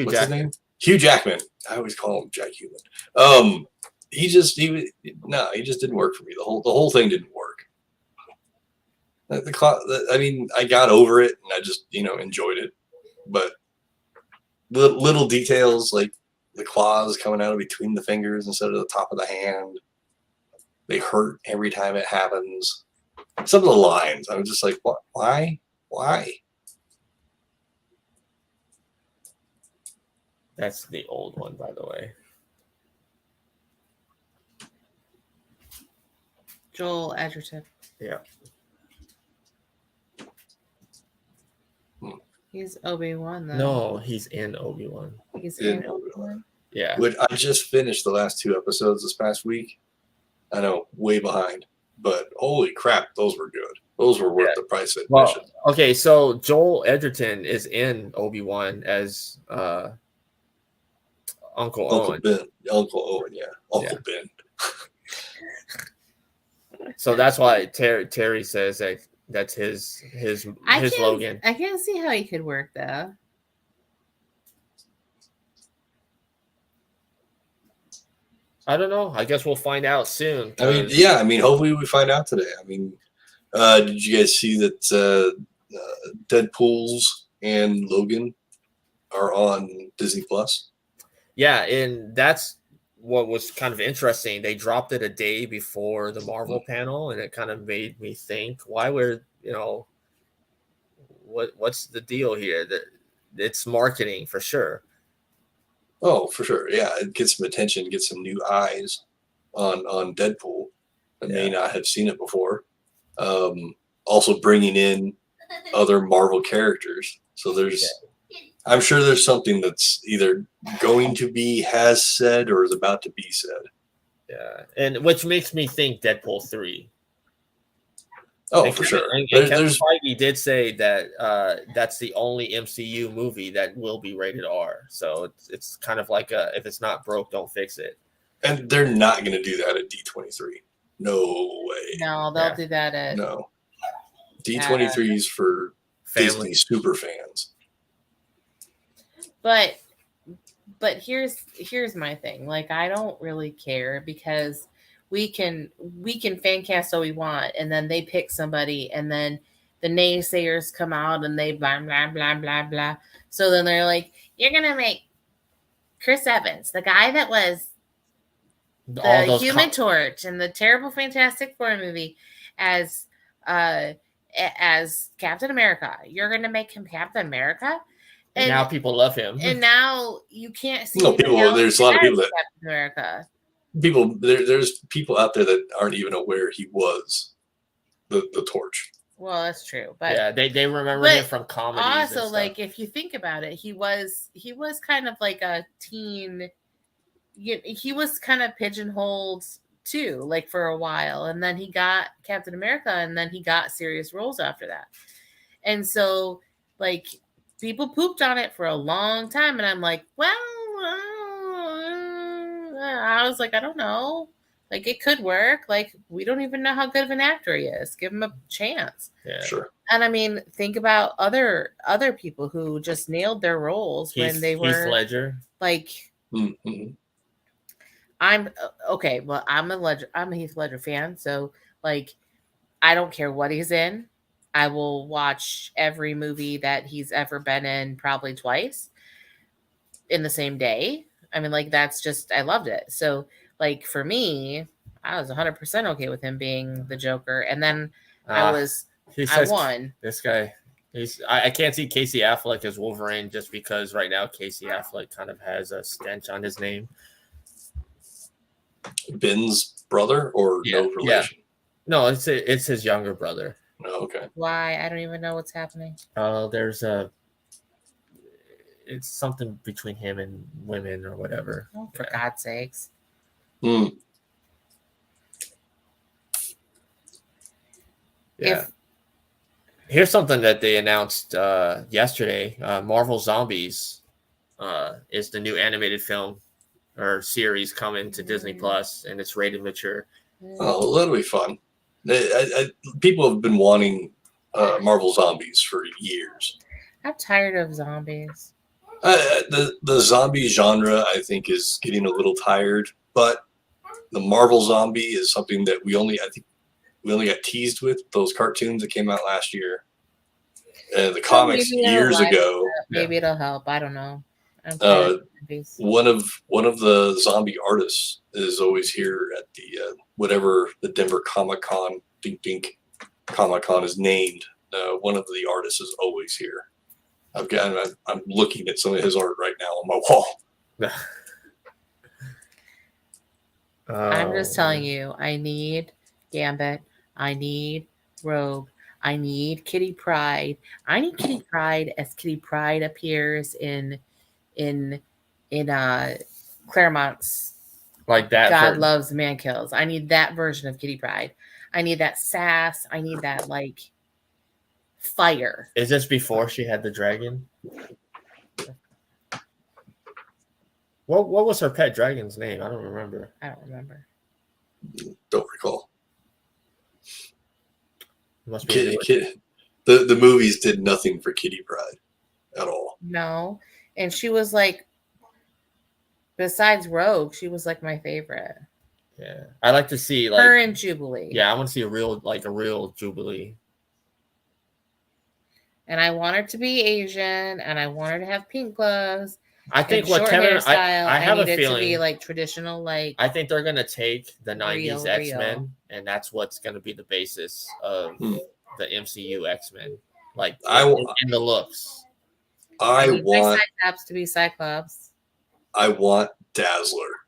What's his name? Hugh Jackman. I always call him Jack Human. He just didn't work for me. The whole thing didn't work. I mean, I got over it and I just enjoyed it, but the little details like the claws coming out of between the fingers instead of the top of the hand, they hurt every time it happens. Some of the lines, I was just like, what? Why? That's the old one, by the way. Joel Edgerton. Yeah. He's Obi-Wan, though. No, he's in Obi-Wan. He's in Obi-Wan? Yeah. Which I just finished the last 2 episodes this past week. I know, way behind. But holy crap, those were good. Those were worth the price of admission. Well, okay, so Joel Edgerton is in Obi-Wan as Uncle Owen. Uncle Owen, yeah. Uncle Ben. So that's why Terry says that's his Logan. I can't see how he could work though. I don't know. I guess we'll find out soon. I mean, hopefully we find out today. I mean, did you guys see that Deadpool's and Logan are on Disney Plus? Yeah, and that's what was kind of interesting. They dropped it a day before the Marvel panel, and it kind of made me think, why were what's the deal here? That it's marketing for sure. Oh, for sure. Yeah, it gets some attention, get some new eyes on Deadpool that may not have seen it before. Also bringing in other Marvel characters. So I'm sure there's something that's either going to be has said or is about to be said. Yeah, and which makes me think Deadpool 3. Oh, for sure. And Kevin Feige did say that that's the only MCU movie that will be rated R. So it's kind of like if it's not broke, don't fix it. And they're not going to do that at D23. No way. No, they'll do that at no. D23 is for Disney super fans. But here's my thing. Like, I don't really care because we can fan cast all we want, and then they pick somebody, and then the naysayers come out and they blah blah blah blah blah. So then they're like, you're gonna make Chris Evans, the guy that was the Human Torch and the terrible Fantastic Four movie, as Captain America. You're gonna make him Captain America. And now people love him. And now you can't see. No, there's a lot of people that Captain America. There's people out there that aren't even aware he was the Torch. Well, that's true, but yeah, they remember him from comedies. Also, like if you think about it, he was kind of like a teen. He was kind of pigeonholed too, like for a while, and then he got Captain America, and then he got serious roles after that, and so like people pooped on it for a long time, and I'm like, well. I was like, I don't know. Like, it could work. Like, we don't even know how good of an actor he is. Give him a chance. Yeah. Sure. And I mean, think about other people who just nailed their roles when they were Heath Ledger. Like, I'm okay. Well, I'm a Heath Ledger fan, so like, I don't care what he's in. I will watch every movie that he's ever been in probably twice in the same day. I mean, like, that's just, I loved it. So, like, for me, I was 100% okay with him being the Joker. And then I won. This guy, I can't see Casey Affleck as Wolverine just because right now Casey Affleck kind of has a stench on his name. Ben's brother or no relation? Yeah. No, it's his younger brother. Oh, okay. Why? I don't even know what's happening. It's something between him and women or whatever. Oh, for God's sakes. Hmm. Yeah. Here's something that they announced yesterday. Marvel Zombies is the new animated film or series coming to Disney Plus, and it's rated mature. Oh, that'll be fun. People have been wanting Marvel Zombies for years. I'm tired of zombies. The zombie genre, I think, is getting a little tired, but the Marvel zombie is something that we only got teased with those cartoons that came out last year. The comics years ago. Maybe it'll help. I don't know. One of the zombie artists is always here at the whatever the Denver Comic-Con, Dink Comic-Con is named. One of the artists is always here. I'm looking at some of his art right now on my wall. I'm just telling you, I need Gambit. I need Rogue. I need Kitty Pryde. I need Kitty Pryde as Kitty Pryde appears in Claremont's like that. God Loves Man Kills. I need that version of Kitty Pryde. I need that sass. I need that like fire. Is this before she had the dragon? What was her pet dragon's name? I don't remember. Don't recall. Must be the movies did nothing for Kitty Pryde at all. No. And she was like, besides Rogue, she was like my favorite. Yeah. I like to see like her and Jubilee. Yeah, I want to see a real Jubilee. And I want her to be Asian, and I want her to have pink gloves. I think what Kevin, I have a feeling it to be like traditional, like I think they're gonna take the '90s X-Men, and that's what's gonna be the basis of the MCU X-Men, like in the looks. I want Cyclops to be Cyclops. I want Dazzler.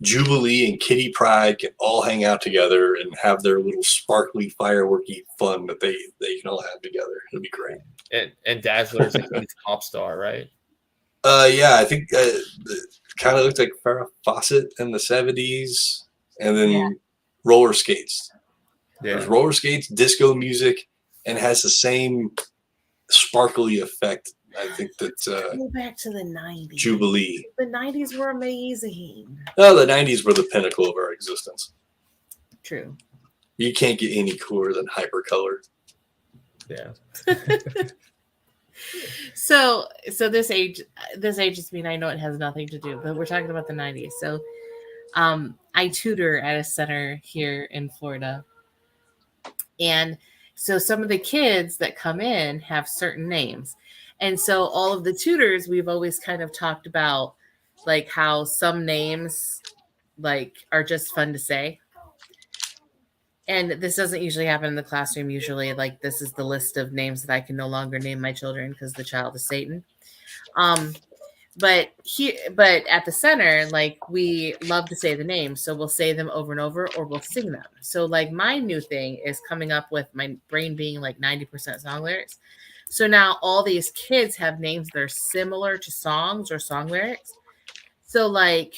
Jubilee, and Kitty Pryde can all hang out together and have their little sparkly, fireworky fun that they can all have together. It'll be great. And Dazzler's a pop star, right? Yeah, I think kind of looked like Farrah Fawcett in the 70s, and then roller skates. Yeah. There's roller skates, disco music, and has the same sparkly effect. I think that go back to the 90s. Jubilee. The 90s were amazing. Oh, the 90s were the pinnacle of our existence. True. You can't get any cooler than Hypercolor. Yeah. So this ages me, and I know it has nothing to do, but we're talking about the 90s. So I tutor at a center here in Florida. And so some of the kids that come in have certain names. And so all of the tutors, we've always kind of talked about like how some names like are just fun to say. And this doesn't usually happen in the classroom. Usually like this is the list of names that I can no longer name my children because the child is Satan. But at the center, like we love to say the names. So we'll say them over and over or we'll sing them. So like my new thing is coming up with my brain being like 90% song lyrics. So now all these kids have names that are similar to songs or song lyrics. So like,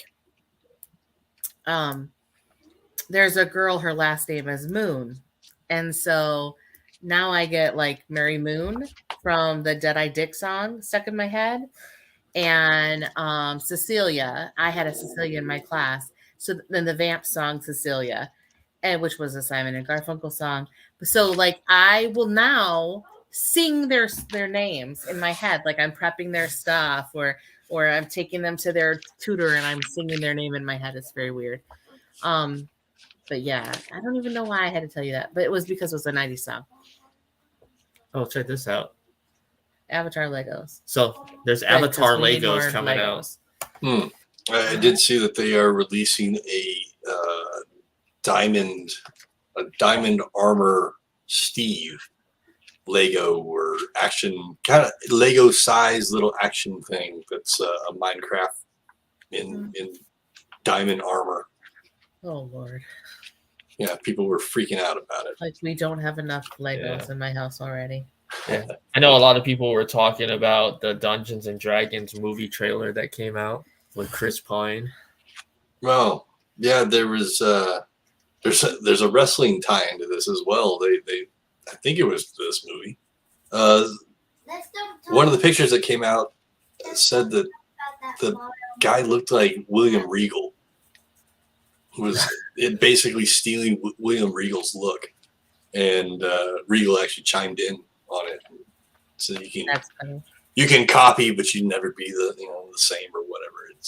there's a girl, her last name is Moon. And so now I get like Mary Moon from the Dead Eye Dick song stuck in my head. And Cecilia, I had a Cecilia in my class. So then the Vamp song, Cecilia, and which was a Simon and Garfunkel song. So like I will now sing their names in my head, like I'm prepping their stuff, or I'm taking them to their tutor and I'm singing their name in my head. It's very weird. But yeah, I don't even know why I had to tell you that. But it was because it was a 90s song. Oh, check this out. Avatar Legos. So there's Good, Avatar 'cause we need Legos more coming Legos. out. I did see that they are releasing a diamond armor Steve Lego or action kind of Lego size little action thing that's a Minecraft in diamond armor. Oh Lord. Yeah, people were freaking out about it. Like we don't have enough Legos in my house already. Yeah, I know a lot of people were talking about the Dungeons and Dragons movie trailer that came out with Chris Pine. Well, yeah, there's a wrestling tie into this as well. They I think it was this movie. One of the pictures that came out said that the guy looked like William Regal. Was it basically stealing William Regal's look, and Regal actually chimed in on it. So you can copy, but you never be the same or whatever. It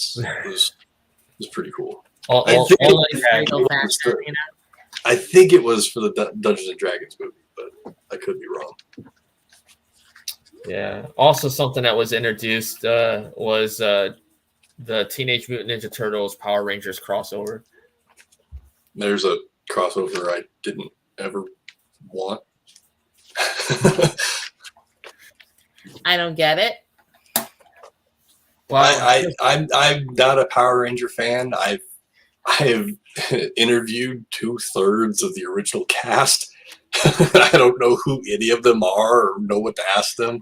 was pretty cool. I think it was for the Dungeons and Dragons movie, but I could be wrong. Yeah. Also, something that was introduced was the Teenage Mutant Ninja Turtles Power Rangers crossover. There's a crossover I didn't ever want. I don't get it. Well, I'm not a Power Ranger fan. I have interviewed 2/3 of the original cast. I don't know who any of them are or know what to ask them.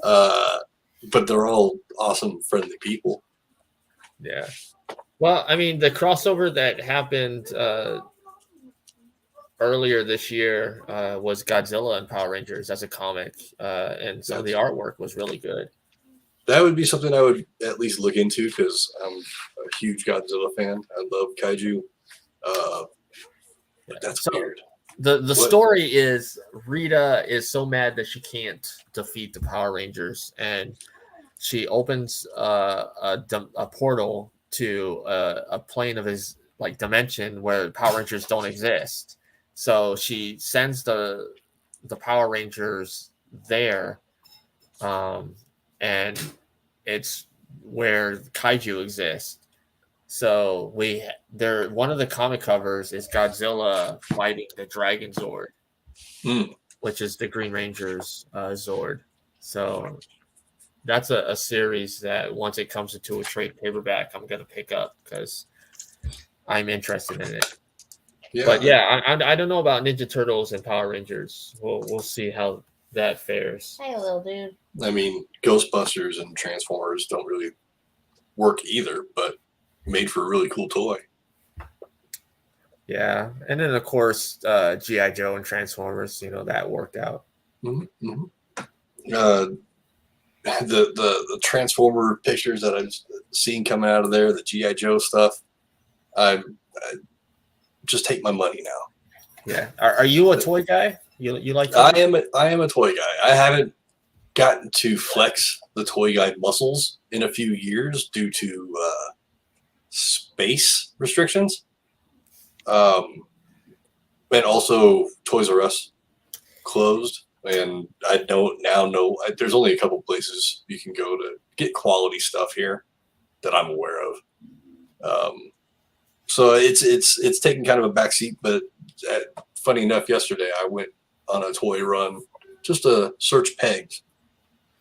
But they're all awesome, friendly people. Yeah. Well, I mean, the crossover that happened earlier this year was Godzilla and Power Rangers as a comic, and some of the artwork was really good. That would be something I would at least look into because I'm a huge Godzilla fan. I love kaiju. But that's weird. The story is Rita is so mad that she can't defeat the Power Rangers, and she opens a portal to a plane of his dimension where Power Rangers don't exist. So she sends the Power Rangers there, and it's where kaiju exists. So one of the comic covers is Godzilla fighting the Dragon Zord, which is the Green Ranger's Zord. So that's a series that once it comes into a trade paperback, I'm going to pick up because I'm interested in it. Yeah. But yeah, I don't know about Ninja Turtles and Power Rangers. We'll see how that fares. Hey, little dude. I mean, Ghostbusters and Transformers don't really work either, but made for a really cool toy. Yeah, and then of course G.I. Joe and Transformers, that worked out. Mm-hmm. The Transformer pictures that I've seen coming out of there, the G.I. Joe stuff, I just take my money now. Yeah, are you a toy guy? You like? I am a toy guy. I haven't gotten to flex the toy guy muscles in a few years due to space restrictions, and also Toys R Us closed. And I don't now know there's only a couple places you can go to get quality stuff here that I'm aware of. So it's taken kind of a backseat. But funny enough, yesterday I went on a toy run just to search pegs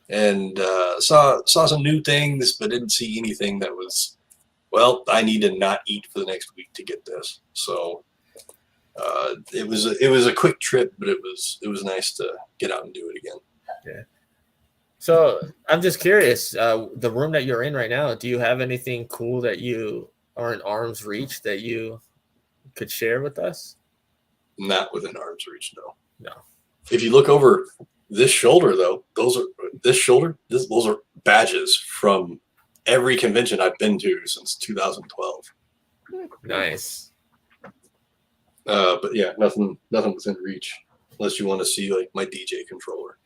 and saw some new things, but didn't see anything that was, well, I need to not eat for the next week to get this. So it was a quick trip, but it was nice to get out and do it again. Yeah. So I'm just curious, the room that you're in right now, do you have anything cool that you are in arm's reach that you could share with us? Not within arm's reach, no. No. If you look over this shoulder, though, those are badges from every convention I've been to since 2012. Nice. But yeah, nothing within reach unless you want to see like my DJ controller.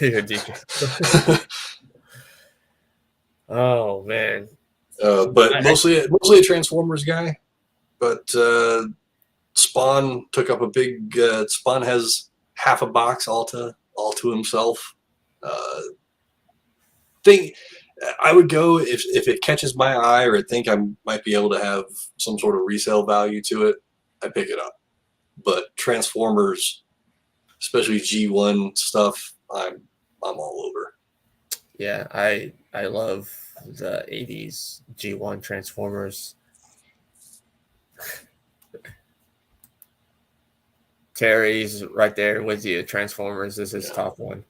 Your DJ. Oh man. But mostly a Transformers guy. But Spawn took up a big. Spawn has half a box all to himself. Think I would go if it catches my eye or I think I might be able to have some sort of resale value to it. I pick it up. But Transformers, especially G1 stuff, I'm all over. Yeah, I love the 80s G1 Transformers. Terry's right there with you. Transformers is his top one.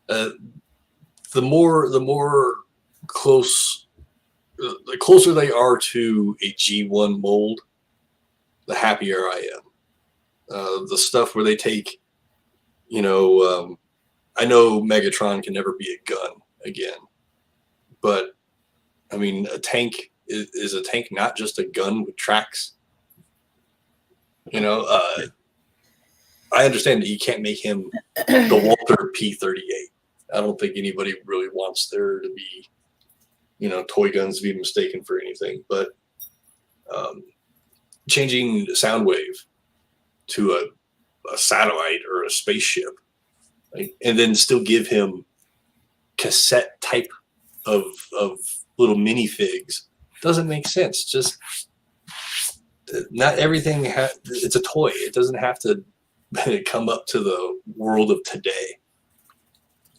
The more close, the closer they are to a G1 mold, the happier I am. The stuff where they take, I know Megatron can never be a gun again, but I mean, a tank is a tank not just a gun with tracks. I understand that you can't make him the Walter P-38. I don't think anybody really wants there to be, toy guns to be mistaken for anything. But changing Soundwave to a satellite or a spaceship, and then still give him cassette type of little minifigs doesn't make sense. Just not everything it's a toy. It doesn't have to come up to the world of today.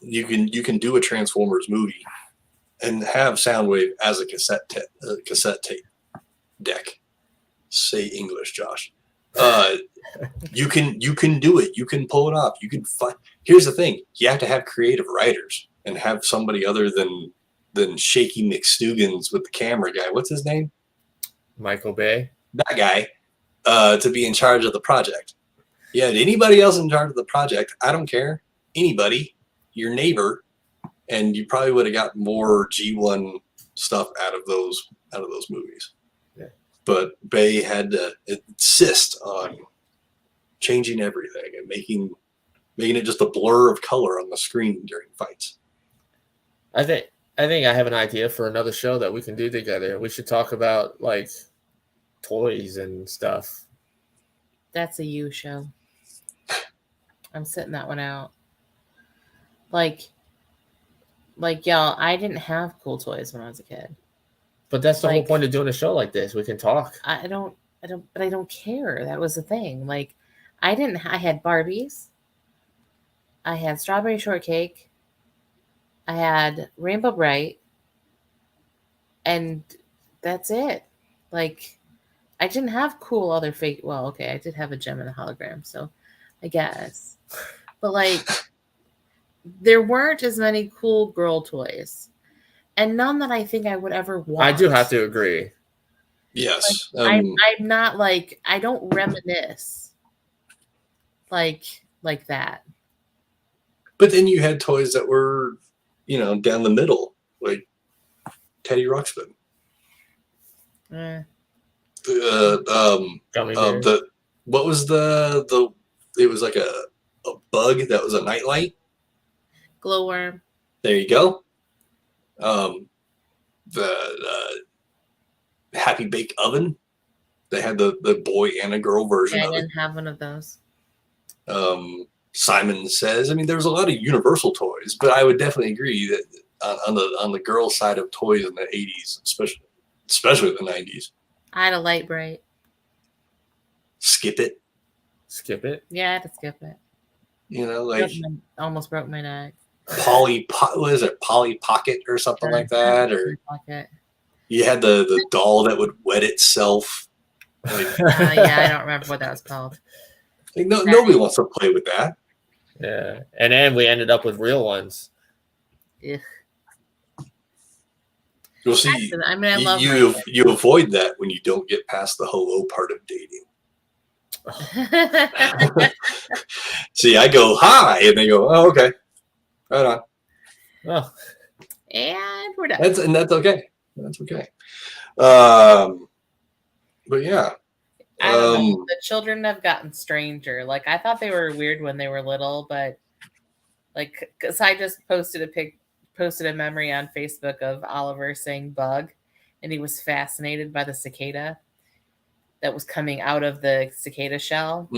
You can do a Transformers movie and have Soundwave as a cassette tape deck. Say English, Josh. You can do it. You can pull it off. You can find. Here's the thing: you have to have creative writers and have somebody other than Shaky McStugans with the camera guy. What's his name? Michael Bay. That guy to be in charge of the project. Yeah, anybody else in charge of the project, I don't care. Anybody, your neighbor, and you probably would have got more G1 stuff out of those movies. Yeah. But Bay had to insist on changing everything and making it just a blur of color on the screen during fights. I think I have an idea for another show that we can do together. We should talk about like toys and stuff. That's a you show. I'm sitting that one out. Like y'all, I didn't have cool toys when I was a kid. But that's the whole point of doing a show like this. We can talk. I don't care. That was the thing. Like, I had Barbies. I had Strawberry Shortcake. I had Rainbow Bright. And that's it. Like, I didn't have cool other fake. Well, okay, I did have a gem and a hologram, so I guess. But like, there weren't as many cool girl toys, and none that I think I would ever want. I do have to agree. Yes, like, I'm not like, I don't reminisce like that. But then you had toys that were, down the middle, like Teddy Ruxpin. What was the it was like a bug that was a nightlight. Glowworm. There you go. The Happy Bake Oven. They had the boy and a girl version of it. I didn't have one of those. Simon Says. I mean, there was a lot of Universal toys, but I would definitely agree that on the girl side of toys in the 80s, especially the 90s. I had a Light Bright. Skip It. Skip It? Yeah, I had to skip it. Almost broke my neck. Polly Pocket or something like that, or Pocket. You had the doll that would wet itself. Yeah, I don't remember what that was called. Nobody wants to play with that. Yeah, and then we ended up with real ones. Ugh. You'll see. I mean, I love you avoid that when you don't get past the hello part of dating. See, I go hi, and they go, oh, okay, right on. Oh. And we're done. That's okay. That's okay. But yeah. I don't know. The children have gotten stranger. Like, I thought they were weird when they were little, but like, because I just posted a memory on Facebook of Oliver saying bug, and he was fascinated by the cicada. that was coming out of the cicada shell.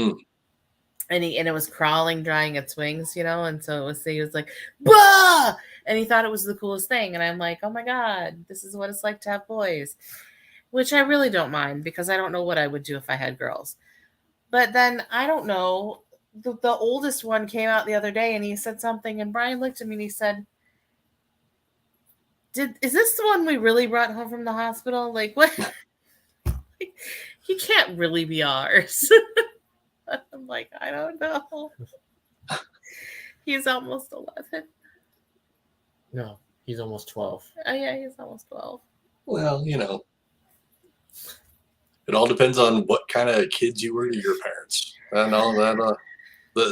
And it was crawling, drying its wings, you know, and so he was like, bah! And he thought it was the coolest thing. And I'm like, oh my God, this is what it's like to have boys, which I really don't mind because I don't know what I would do if I had girls. But then I don't know. The oldest one came out the other day and he said something, and Brian looked at me and he said, is this the one we really brought home from the hospital? Like, what? He can't really be ours. I'm like, I don't know. He's almost 11. No, he's almost 12. Oh, yeah, he's almost 12. Well, you know, it all depends on what kind of kids you were to your parents. And all that.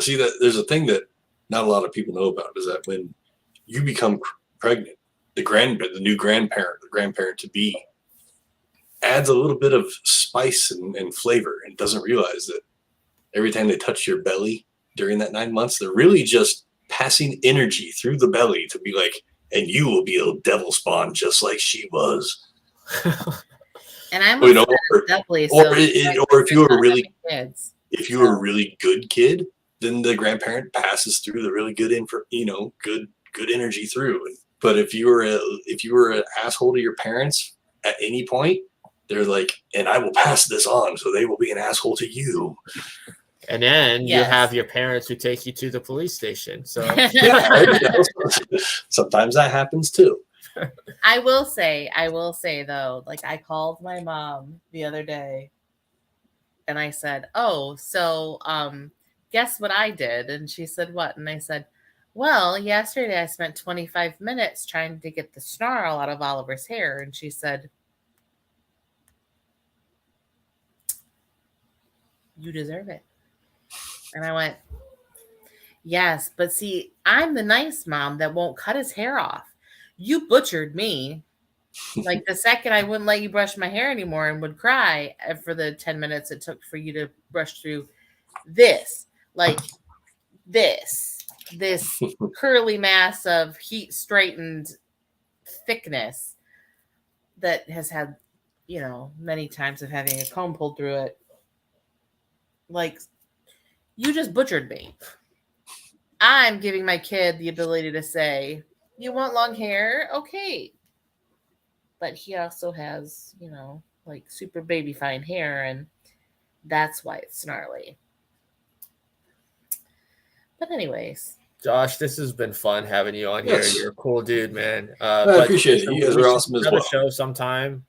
See, that there's a thing that not a lot of people know about is that when you become pregnant, the new grandparent, the grandparent to be, adds a little bit of spice and flavor, and doesn't realize that every time they touch your belly during that 9 months, they're really just passing energy through the belly to be like, and you will be a devil spawn just like she was. And I'm or if you were a really good kid, then the grandparent passes through the really good good energy through. But if you were an asshole to your parents at any point, they're like, and I will pass this on, so they will be an asshole to you. And then you have your parents who take you to the police station. So sometimes that happens too. I will say though, like I called my mom the other day and I said, oh, so guess what I did? And she said, what? And I said, well, yesterday I spent 25 minutes trying to get the snarl out of Oliver's hair. And she said, you deserve it. And I went, yes, but see, I'm the nice mom that won't cut his hair off. You butchered me. Like the second I wouldn't let you brush my hair anymore and would cry for the 10 minutes it took for you to brush through this curly mass of heat straightened thickness that has had, many times of having a comb pulled through it. Like, you just butchered me. I'm giving my kid the ability to say, you want long hair? Okay. But he also has, like super baby fine hair, and that's why it's snarly. But anyways. Josh, this has been fun having you on here. You're a cool dude, man. I appreciate it. You guys are awesome as well. Show sometime.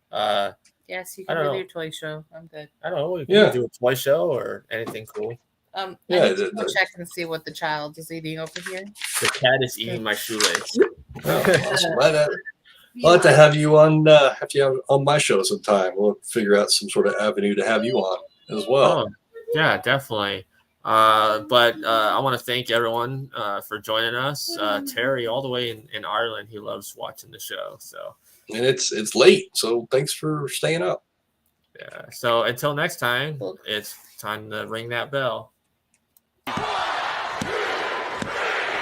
Yes, you can do your toy show. I'm good. I don't know. We can do a toy show or anything cool. I need to go check and see what the child is eating over here. The cat is eating my shoelace. Oh, awesome. I'll have to have you on. On my show sometime. We'll figure out some sort of avenue to have you on as well. Oh, yeah, definitely. But I want to thank everyone for joining us. Terry, all the way in Ireland, he loves watching the show. So, and it's late, so thanks for staying up. Yeah. So until next time, it's time to ring that bell.